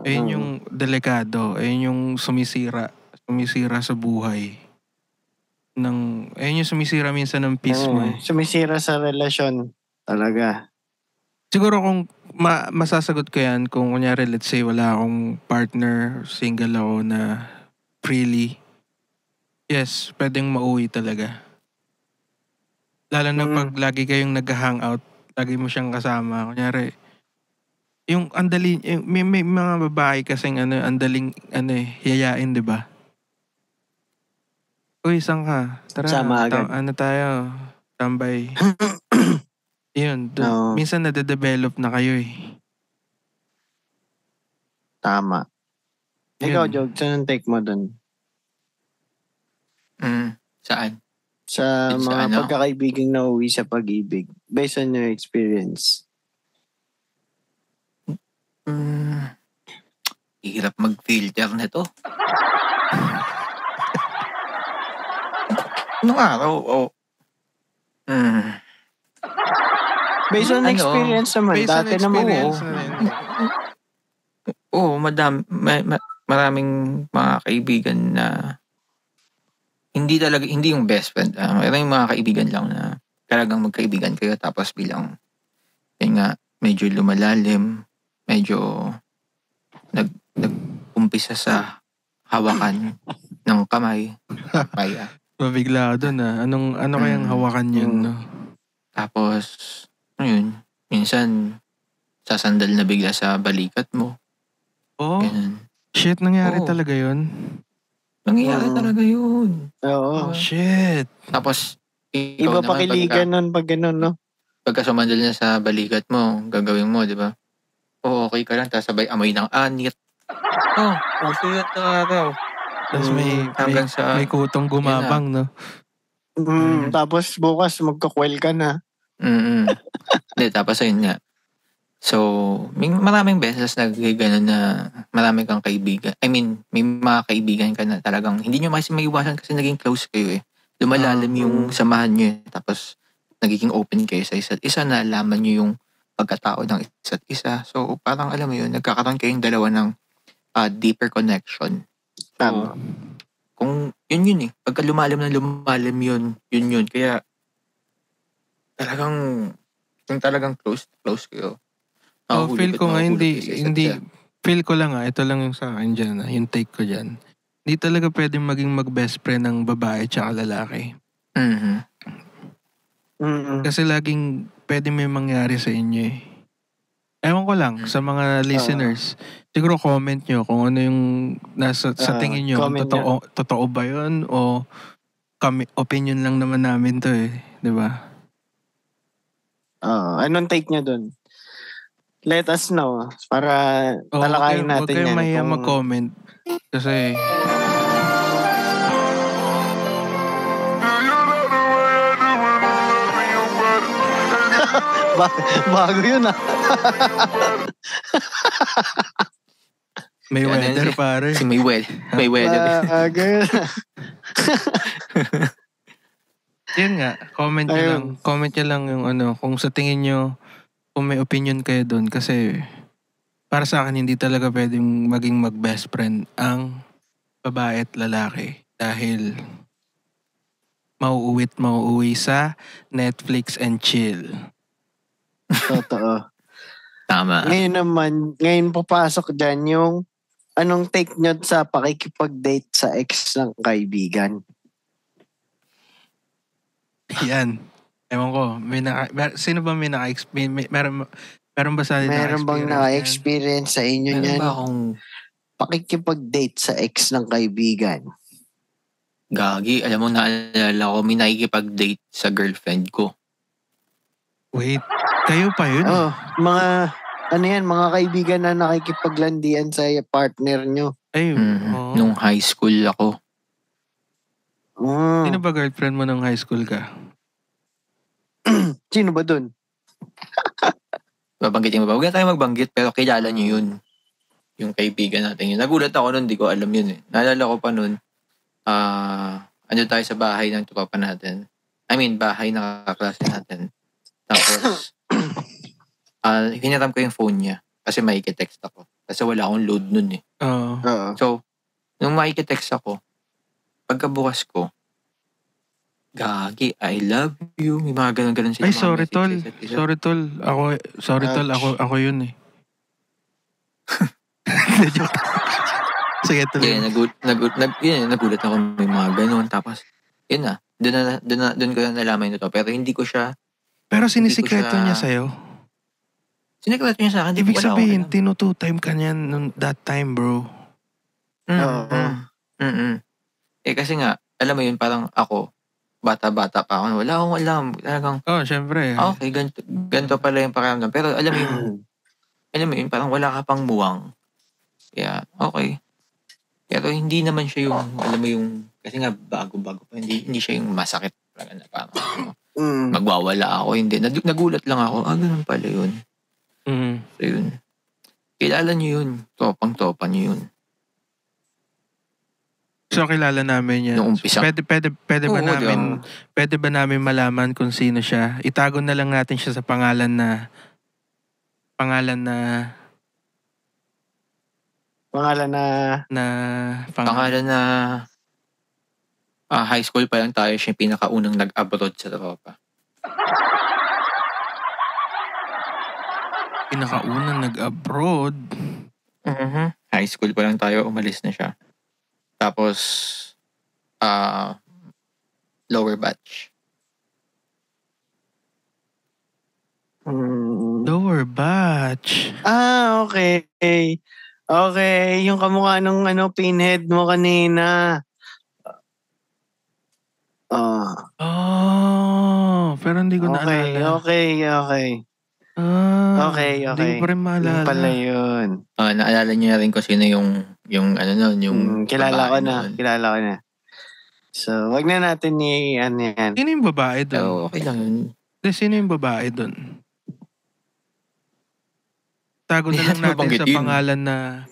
Ayun yung delikado. Ayun yung sumisira sa buhay. Ayun yung sumisira minsan ng peace mo eh. Sumisira sa relasyon. Talaga. Siguro kung masasagot ko yan, kung kunyari, let's say, wala akong partner, single ako na freely, yes, pwedeng mauwi talaga. Lalo na pag lagi kayong nag-hangout, lagi mo siyang kasama. Kunyari, yung andali, may mga babae kasing andaling, yayain, di ba? Uy, saan ka? Tara, Sama agad. Tayo, tambay. Yun, minsan nade-develop na kayo eh. Tama. Ikaw, Jog, saan ang take mo dun? Saan? Sa mga pagkakaibigang nauwi sa pag-ibig. Based on your experience. Hirap mag-filter na to. Nung araw, Based on experience naman. Based on Dati naman. experience maraming mga kaibigan na hindi yung best friend. Maraming mga kaibigan lang na talagang magkaibigan kayo tapos bilang yun nga, medyo lumalalim, medyo nag-umpisa sa hawakan ng kamay. Mabigla ka dun Ano kayang hawakan yun, no? Tapos, minsan, sasandal na bigla sa balikat mo. Oh, ganun. Shit, nangyari talaga yun? Nangyayari talaga yun. Oo. Shit. Tapos, Iba pakiligan nun pag ganun, no? Pagka sumandal na sa balikat mo, gagawin mo, di ba? Okay ka lang, tapos sabay amoy ng anit. Puso yun na araw. Tapos may kutong gumabang, no? Tapos bukas magkakwel ka na. Hindi, tapos ayun nga. So, maraming beses nagigano na marami kang kaibigan. I mean, may mga kaibigan ka na talagang hindi nyo kasi maiwasan kasi naging close kayo eh. Lumalalim yung samahan nyo eh. Tapos, nagiging open kayo sa isa't isa na alaman nyo yung pagkatao ng isa't isa. So, parang alam mo yun, nagkakaroon kayong dalawa ng deeper connection. Tama. Kung yun eh. Pagka lumalim yun. Kaya talagang Kung talagang close kayo. Feel ko nga hindi, isa. feel ko lang ito lang yung sa akin dyan, yung take ko dyan. Hindi talaga pwedeng maging mag-best friend ng babae tsaka lalaki. Mm-hmm. Kasi laging pwedeng may mangyari sa inyo eh. Ewan ko lang sa mga listeners. Siguro comment nyo kung ano yung sa tingin nyo. Totoo ba yun? O opinion lang naman namin to eh. Diba? Anong take nyo dun? Let us know para talakayin natin yan. Huwag kayong mahiyang mag-comment. Kasi... Bago yun May weather pare. Si may weather. Bago yun. Yun nga, comment nyo lang yung kung sa tingin nyo, kung may opinion kayo doon. Kasi para sa akin, hindi talaga pwedeng maging mag-best friend ang babae at lalaki. Dahil mauuwi sa Netflix and chill. Totoo. Tama. Ngayon papasok dyan yung anong take nyo sa pakikipag-date sa ex ng kaibigan? Yan. Ewan ko. Sino ba may meron ba sa meron bang naka-experience sa inyo meron yan? Ba akong pakikipag-date sa ex ng kaibigan? Gagi. Alam mo, naalala ko, may nakikipag-date sa girlfriend ko. Wait. Kayo pa yun? Mga kaibigan na nakikipaglandian sa partner nyo. Ay, Nung high school ako. Sino ba girlfriend mo nung high school ka? Sino ba dun? Babanggitin mo ba? Huwag na tayo magbanggit, pero kilala niyo yun. Yung kaibigan natin yun. Nagulat ako nun, di ko alam yun eh. Naalala ko pa nun, ano tayo sa bahay ng tropa natin. Bahay ng kaklase natin. Tapos, hinaram ko yung phone niya kasi maikitext ako. Kasi wala akong load nun eh. So, nung maikitext ako, pagkabukas ko, gagi, I love you. May mga ganun-ganun sila. Ay, sorry tol. Sorry tol. Ako yun eh. Sige, tuloy. Nagulat ako may mga ganun. Tapos, yun na. Doon ko na nalaman ito. Pero hindi ko siya... Pero sinisikreto niya sa'yo? Sinikreto niya sa akin. Ibig sabihin, tinu-two-time ka niyan that time, bro. Kasi nga, alam mo yun, parang ako, bata-bata pa ako. Wala akong alam. Talagang, syempre. Okay, ganito pala yung pakiramdam. Pero alam mo yun, parang wala ka pang muwang. Yeah, okay. Pero hindi naman siya yung, alam mo yung, kasi nga bago-bago pa, hindi siya yung masakit. Parang magwawala ako. Hindi. Nagulat lang ako. Ganun pala yun. So yun. Kilala niyo yun. Topang-topa niyo yun. So kilala namin yan. Nung umpisa. Pwede ba namin malaman kung sino siya? Itago na lang natin siya sa pangalan na high school pa lang tayo, siya yung pinakaunang nag-abroad sa tropa. Pinakaunang nag-abroad? High school pa lang tayo, umalis na siya. Tapos, lower batch. Lower batch? Okay. Okay, yung kamukha ng pinhead mo kanina. Pero hindi ko naalala. Okay. Hindi ko pa rin maalala. Yung pala yun. Naalala niyo na rin kung sino yung kilala ko na. So, wag na natin yan. Sino yung babae doon? Okay lang yun. Sino yung babae doon? Tago na lang natin sa pangalan na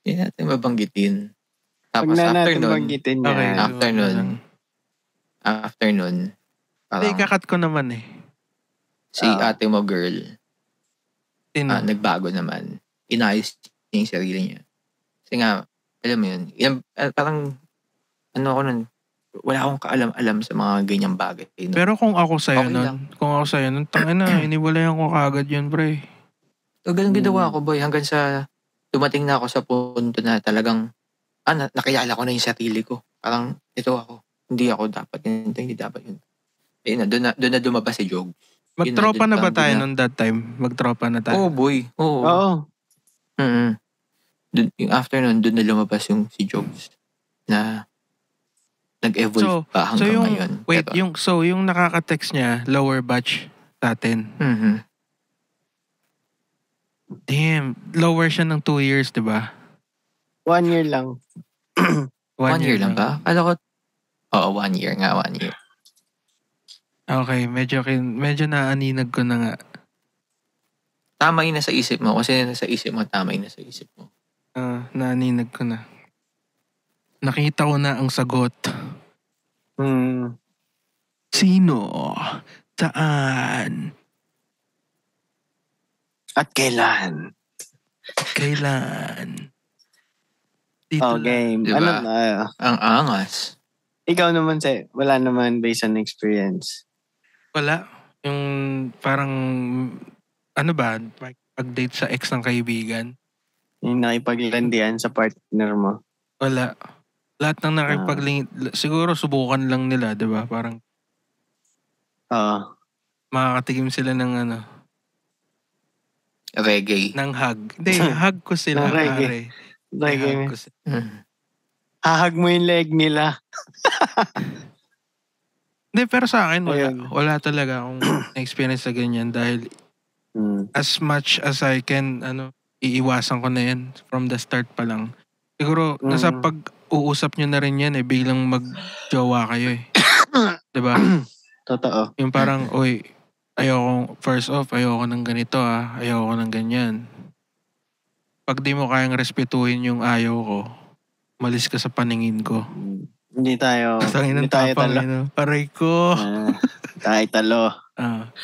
hindi natin mabanggitin. Tapos after nun, hindi, kakat ko naman eh. Si ate mo girl, nagbago naman. Inayos niya yung sarili niya. Kasi nga, alam mo yun, parang, ako nun, wala akong kaalam-alam sa mga ganyang bagay. No? Pero kung ako sa'yo Okay lang. nun, tangina, iniwalayan ko kagad yun, pre. So, ganun ginawa ko, boy. Hanggang sa dumating na ako sa punto na talagang nakilala ko na yung sarili ko. Parang, ito ako. Hindi ako dapat yun. Hindi dapat yun. Ayun na, doon na lumabas si Jog. Magtropa na ba doon tayo na. nun that time? Magtropa na tayo? Oo, boy. Oo. Oo. Yung afternoon, doon na lumabas yung si Jogs na nag-evolve pa hanggang yung, ngayon. Wait, Pero, yung nakaka-text niya, lower batch sa atin. Damn, lower siya ng 2 years, di ba? 1 year lang. 1 year lang ba? Kala ko, 1 year nga, 1 year. Okay, medyo naaninag ko na nga. Tama yung nasa isip mo. Kasi nasa isip mo, tama yung nasa isip mo. Naaninag ko na. Nakita ko na ang sagot. Sino? Saan? At kailan? Kailan? Dito Okay. Diba? Ano, Ang angas. ikaw naman, wala naman based on experience. wala. Yung parang, ano ba, pag-date sa ex ng kaibigan? Yung nakipaglandian sa partner mo. Wala. Lahat ng siguro subukan lang nila, di ba? Parang Oo. makakatigim sila ng Reggae. ng hug. Hindi, hug ko sila. Ng reggae. Pare. Like, Hug ko sila. hahag mo yung leg nila. Hindi, pero sa akin, Ayun. wala talaga akong experience sa ganyan dahil as much as I can, iiwasan ko na yan from the start pa lang. Siguro, nasa pag-uusap nyo na rin yan biglang mag-jowa kayo diba? Totoo. Yung parang, first off, ayoko ng ganito ayoko ng ganyan. Pag di mo kayang respetuhin yung ayaw ko, malis ka sa paningin ko. Hindi tayo Hindi tayo talo. Paray ko. Tayo talo.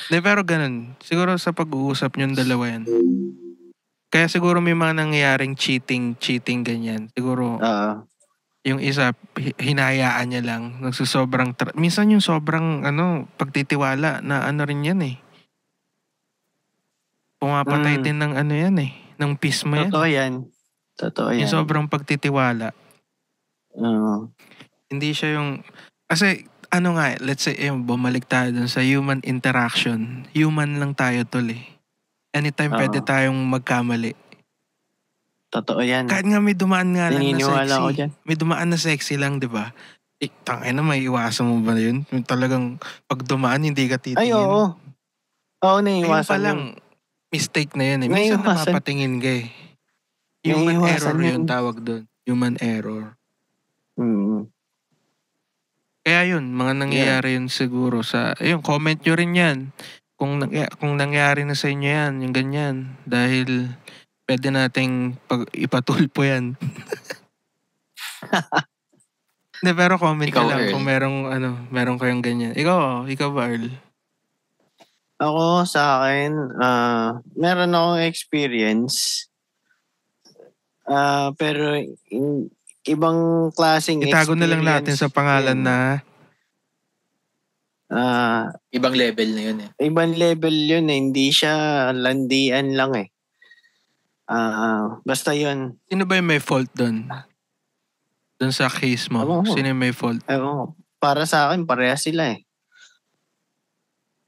Pero ganun. Siguro sa pag-uusap nyo dalawa yan. Kaya siguro may mga nangyayaring cheating ganyan. Siguro, yung isa, hinayaan niya lang. Nagsusobrang, minsan yung sobrang, pagtitiwala na rin yan Pumapatay din ng yan ng peace mo yan. Totoo yan. Yung sobrang pagtitiwala. Hindi siya yung, kasi, let's say, bumalik tayo dun sa human interaction. Human lang tayo Anytime pwede tayong magkamali. Totoo yan. Kahit nga may dumaan nga lang na Naniniwala sexy. ako dyan. May dumaan na sexy lang, di ba? Tangina, may iwasan mo ba yun? Yung talagang pag dumaan, hindi ka titingin. Ay, oo. Oo, Ayun naiiwasan pa lang, mistake na yun Minsan naiiwasan. napapatingin ka Human Naiiwasan error yun. yung tawag doon. Human error. Kaya yun, mga nangyayari yun siguro sa, comment nyo rin yan. Kung nangyari na sa inyo yan, yung ganyan. Dahil pwede nating ipatulpo yan. Hindi, pero comment Ikaw, nyo lang Earl. kung meron kayong ganyan. Ikaw ba, Earl? Ako, sa akin, meron akong experience. Pero ibang klaseng Itago experience. na lang natin sa pangalan na Ibang level na yun Ibang level yun Hindi siya landian lang basta yun. sino ba yung may fault doon? Doon sa case mo? Ewan ko. Sino yung may fault? Para sa akin, pareha sila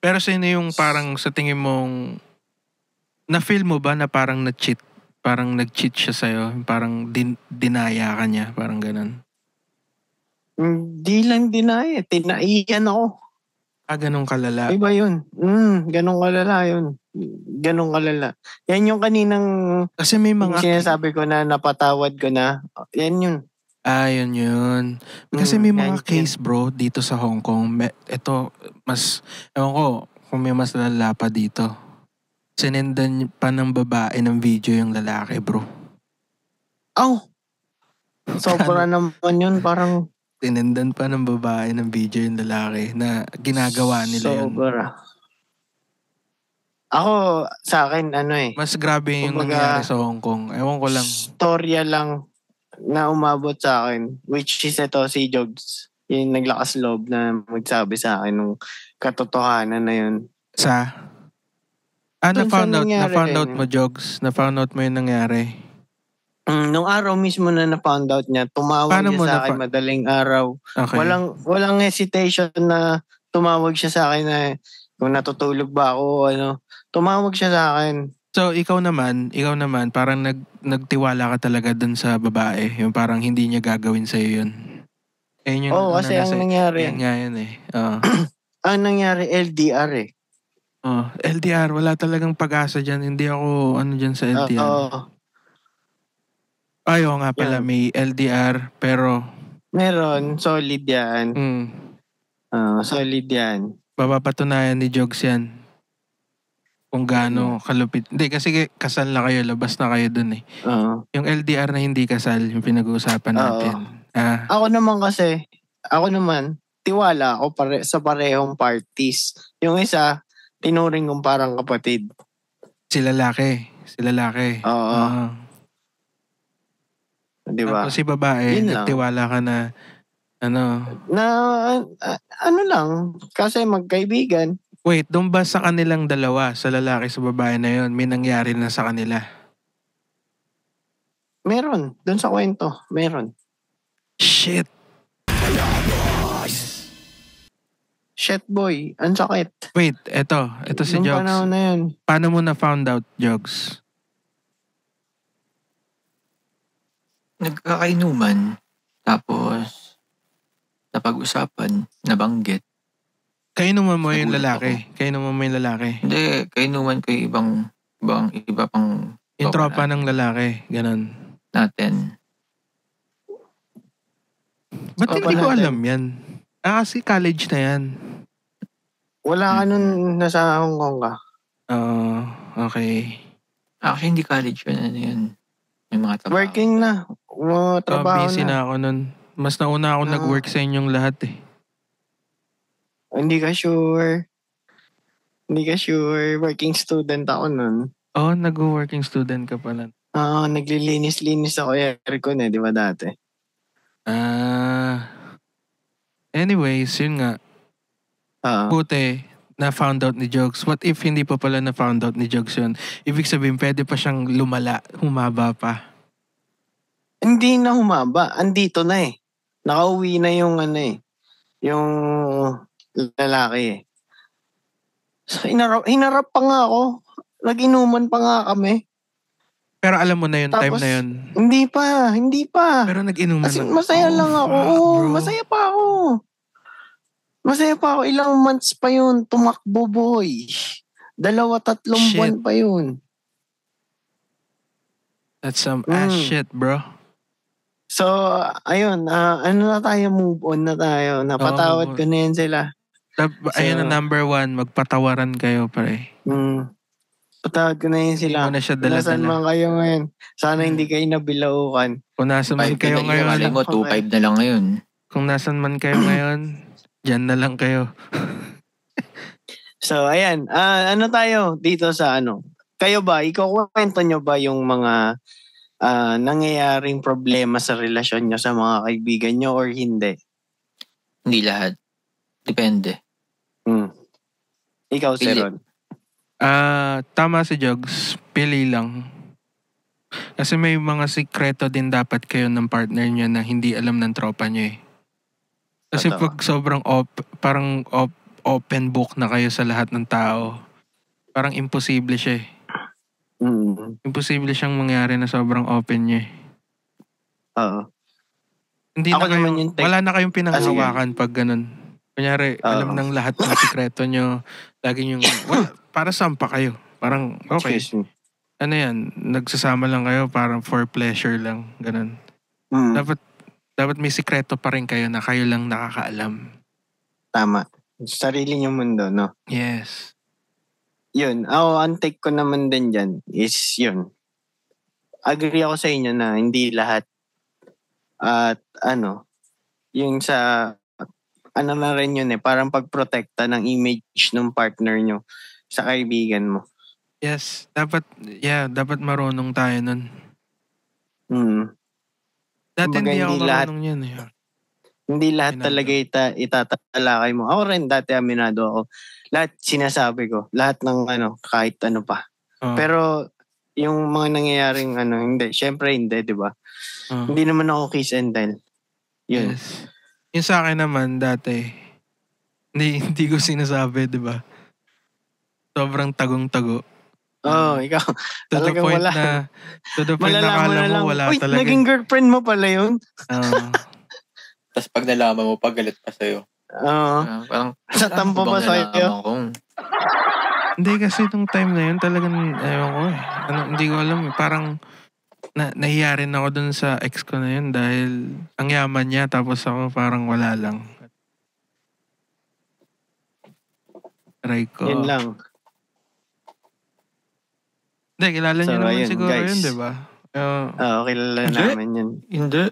Pero sino yung parang sa tingin mong na-feel mo ba na parang na-cheat? Parang nag-cheat siya sa'yo? Parang dinaya ka niya? Parang ganun. Hindi lang dinaya. Tinaiyan ako. Ganun kalala. Iba yun. Ganun kalala yun. Ganun kalala. Yan yung kaninang Kasi may mga... sinasabi ko na napatawad ko na. Yan yun. Yun. Kasi may mga yan. case bro dito sa Hong Kong. Ito, mas... Ewan ko kung may mas lala pa dito. Sinendan pa ng babae ng video yung lalaki bro. Sobra naman yun. Parang Sinendan pa ng babae ng video yung lalaki na ginagawa nila yun. sobra. Ako, sa akin, Mas grabe yung Kumbaga, nangyari sa Hong Kong. Ewan ko lang. storya lang na umabot sa akin, which is ito, si Jogs. yung naglakas loob na magsabi sa akin nung katotohanan na yun. Na-found out mo, Jogs? Na-found out mo yung nangyari? Nung araw mismo na na-found out niya, tumawag siya sa akin madaling araw. Okay. Walang hesitation na tumawag siya sa akin na kung natutulog ba ako, tumawag siya sa akin. So, ikaw naman, parang nagtiwala ka talaga dun sa babae. Yung parang hindi niya gagawin sa'yo yun. Kasi ang nangyari. Yan nga yun eh. Ang nangyari, LDR eh. LDR, wala talagang pag-asa dyan. Hindi ako, dyan sa LDR. Ayaw nga pala, may LDR, pero... Meron, solid yan. Solid yan. Babapatunayan ni Jogs yan. Kung gaano kalupit. Hindi, kasi kasal na kayo, labas na kayo dun eh. Yung LDR na hindi kasal, yung pinag-uusapan natin. Ako naman, tiwala ako sa parehong parties. Yung isa, tinuring kong parang kapatid. Si lalaki. Oo. Diba? Tapos si babae, nagtiwala ka na, lang, kasi magkaibigan. Wait, doon ba sa kanilang dalawa, sa lalaki sa babae na yon, may nangyari na sa kanila? Meron. Doon sa kwento. Meron. Shit. Shit boy. Ang sakit. Wait, eto si Jogs. Nung panahon na yun. Paano mo na found out, Jogs? Nagkakainuman. Tapos, napag-usapan, nabanggit. Kainuman mo yung lalaki? Hindi, kainuman ko yung iba pang... Yung tropa ng lalaki, ganun. Natin. Ba't hindi ko alam yan? Kasi college na yan. Wala ka nun, nasa Hong Kong ka. Okay. Actually, hindi college yun. Yun. May mga trabaho. Working na. Trabaho busy na ako nun. Mas nauna ako nag-work sa inyong lahat eh. Hindi ka sure. Working student ako nun. Nag-working student ka pala. Naglilinis-linis ako aircon di ba dati? Anyways, yun nga. Buti, na-found out ni Jogs. What if hindi pa pala na-found out ni Jogs yun? Ibig sabihin, pwede pa siyang humaba pa. Hindi na humaba. Andito na eh. Nakauwi na yung yung lalaki eh. So, hinarap pa nga ako. Nag-inuman pa nga kami. Pero alam mo na yun, time na yun. Hindi pa. Pero nag-inuman na. Masaya lang ako. Masaya pa ako. Ilang months pa yun. Tumakbo, boy. 2-3 buwan pa yun. That's some ass shit, bro. So, ayun. Na tayo? Move on na tayo. Napatawad ko na yan sila. Ayun ang number 1. Magpatawaran kayo, pare. Patawad ko na yun sila. Hindi mo na siya dala-dala. Nasaan man kayo ngayon? Sana hindi kayo nabilaukan. Kung nasan man kayo ngayon. Malay mo, 2.5 na lang ngayon. Kung nasan man kayo ngayon, dyan na lang kayo. So, ayan. Ano tayo dito sa Kayo ba? Ikukwento nyo ba yung mga nangyayaring problema sa relasyon nyo sa mga kaibigan nyo or hindi? Hindi lahat. Depende. Ikaw, Seron. Tama si Jogs. Pili lang. Kasi may mga sikreto din dapat kayo ng partner nyo na hindi alam ng tropa nyo eh. Kasi pag sobrang open book na kayo sa lahat ng tao, parang imposible siya eh. Imposible siyang mangyari na sobrang open niya eh. Hindi na kayo, wala na kayong pinanghawakan pag ganun. Kunyari, alam ng lahat ng sikreto nyo, lagi yung, para saan pa kayo? Parang, okay. Ano yan, nagsasama lang kayo, parang for pleasure lang, ganun. Dapat may sikreto pa rin kayo na kayo lang nakakaalam. Tama. Sarili niyong mundo, no? Yes. Yun. Ang take ko naman din dyan is yun. Agree ako sa inyo na hindi lahat at yung sa na rin yun parang pagprotekta ng image ng partner nyo sa kaibigan mo. Yes. Dapat marunong tayo nun. Dati hindi ako marunong yan eh. Hindi lahat talaga itatalakay mo. Ako rin, dati aminado ako. Lahat sinasabi ko. Lahat ng kahit ano pa. Pero yung mga nangyayaring hindi. Syempre hindi, di ba? Hindi naman ako kiss and tell. Yun. Yes. Yung sa akin naman dati, hindi ko sinasabi, di ba? Sobrang tagong-tago. Ikaw. To the point wala. To the point na kala mo wala Uy, talaga. naging girlfriend mo pala yun. Tapos pag nalaman mo, pagalit pa sa'yo. Parang, sa tampo pa sa'yo. Hindi kasi nung time na yun, talagang, ayaw ko eh. Hindi ko alam eh. Parang, nahiya rin ako dun sa ex ko na yun dahil ang yaman niya tapos ako parang wala lang. Aray ko. Yun lang. Hindi, kilala niyo naman siguro guys. yun, di ba? Kilala namin yun. Hindi.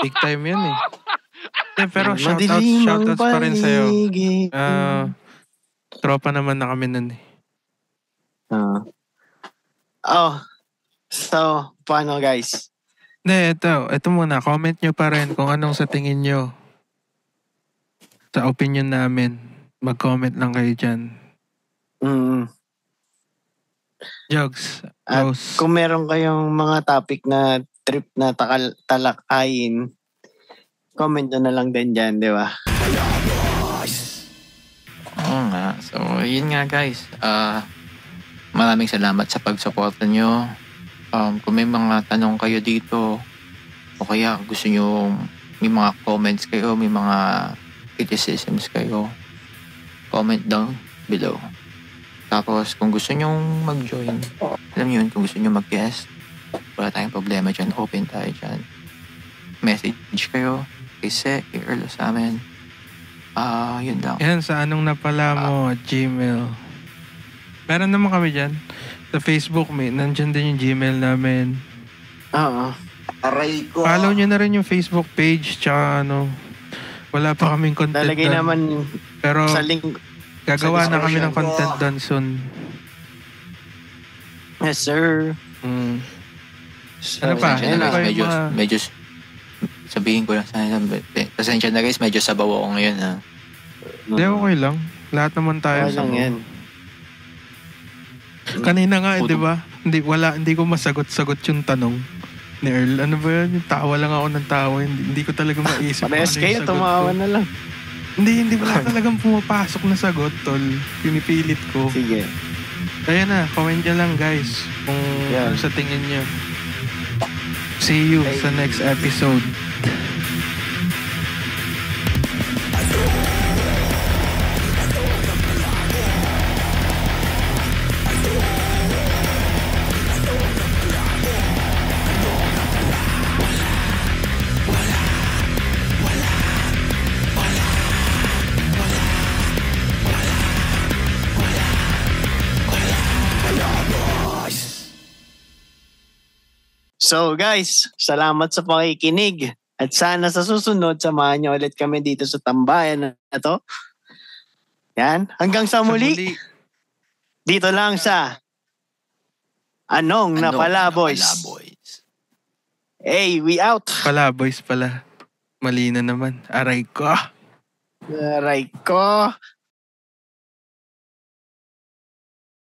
Big time yun eh. Pero shoutouts pa rin sa'yo. Tropa naman na kami nun eh. So, paano guys? Hindi, ito muna. Comment nyo pa rin kung anong sa tingin nyo. Sa opinion namin. Mag-comment lang kayo dyan. Jogs. At kung meron kayong mga topic na trip na talakayin, comment nyo na lang din dyan, di ba? Oo nga. So, yun nga guys. Maraming salamat sa pagsuporta nyo. Kung may mga tanong kayo dito, o kaya gusto nyo, may mga comments kayo, may mga criticisms kayo, comment down below. Tapos, kung gusto nyo mag-join, alam nyo yun, kung gusto nyo mag-guest, wala tayong problema dyan, open tayo dyan. Message kayo, kay Se, kay Earl, sa amin. Yun lang. Yan, sa anong napala mo, Gmail. Meron naman kami dyan. Sa Facebook, nandyan din yung Gmail namin. Aray ko. Follow nyo na rin yung Facebook page, tsaka wala pa kaming content Lalagay doon. naman Pero sa link. gagawa na kami ng content doon soon. Yes, sir. Ano pa? Medyo sabihin ko lang sana. Pasensya na guys, medyo sabaw ako ngayon ha. Hindi, okay lang. Lahat naman tayo Okay lang yan. Kanina nga, di ba? Hindi ko masagot-sagot yung tanong ni Earl. Ano ba yun? Yung tawa lang ako ng tawa. Hindi ko talaga maisip. Parehas kayo, tumawa na lang. Hindi wala talagang pumapasok na sagot, tol. Pinipilit ko. Sige. Kaya na, comment nyo lang guys kung ano sa tingin nyo. See you sa next episode. So guys, salamat sa pakikinig. At sana sa susunod, samahan niyo ulit kami dito sa tambayan na to. Yan. Hanggang sa muli. Dito lang sa Anong Napala Boys. Hey, we out. Pala, boys pala. Mali na naman. Aray ko. Aray ko.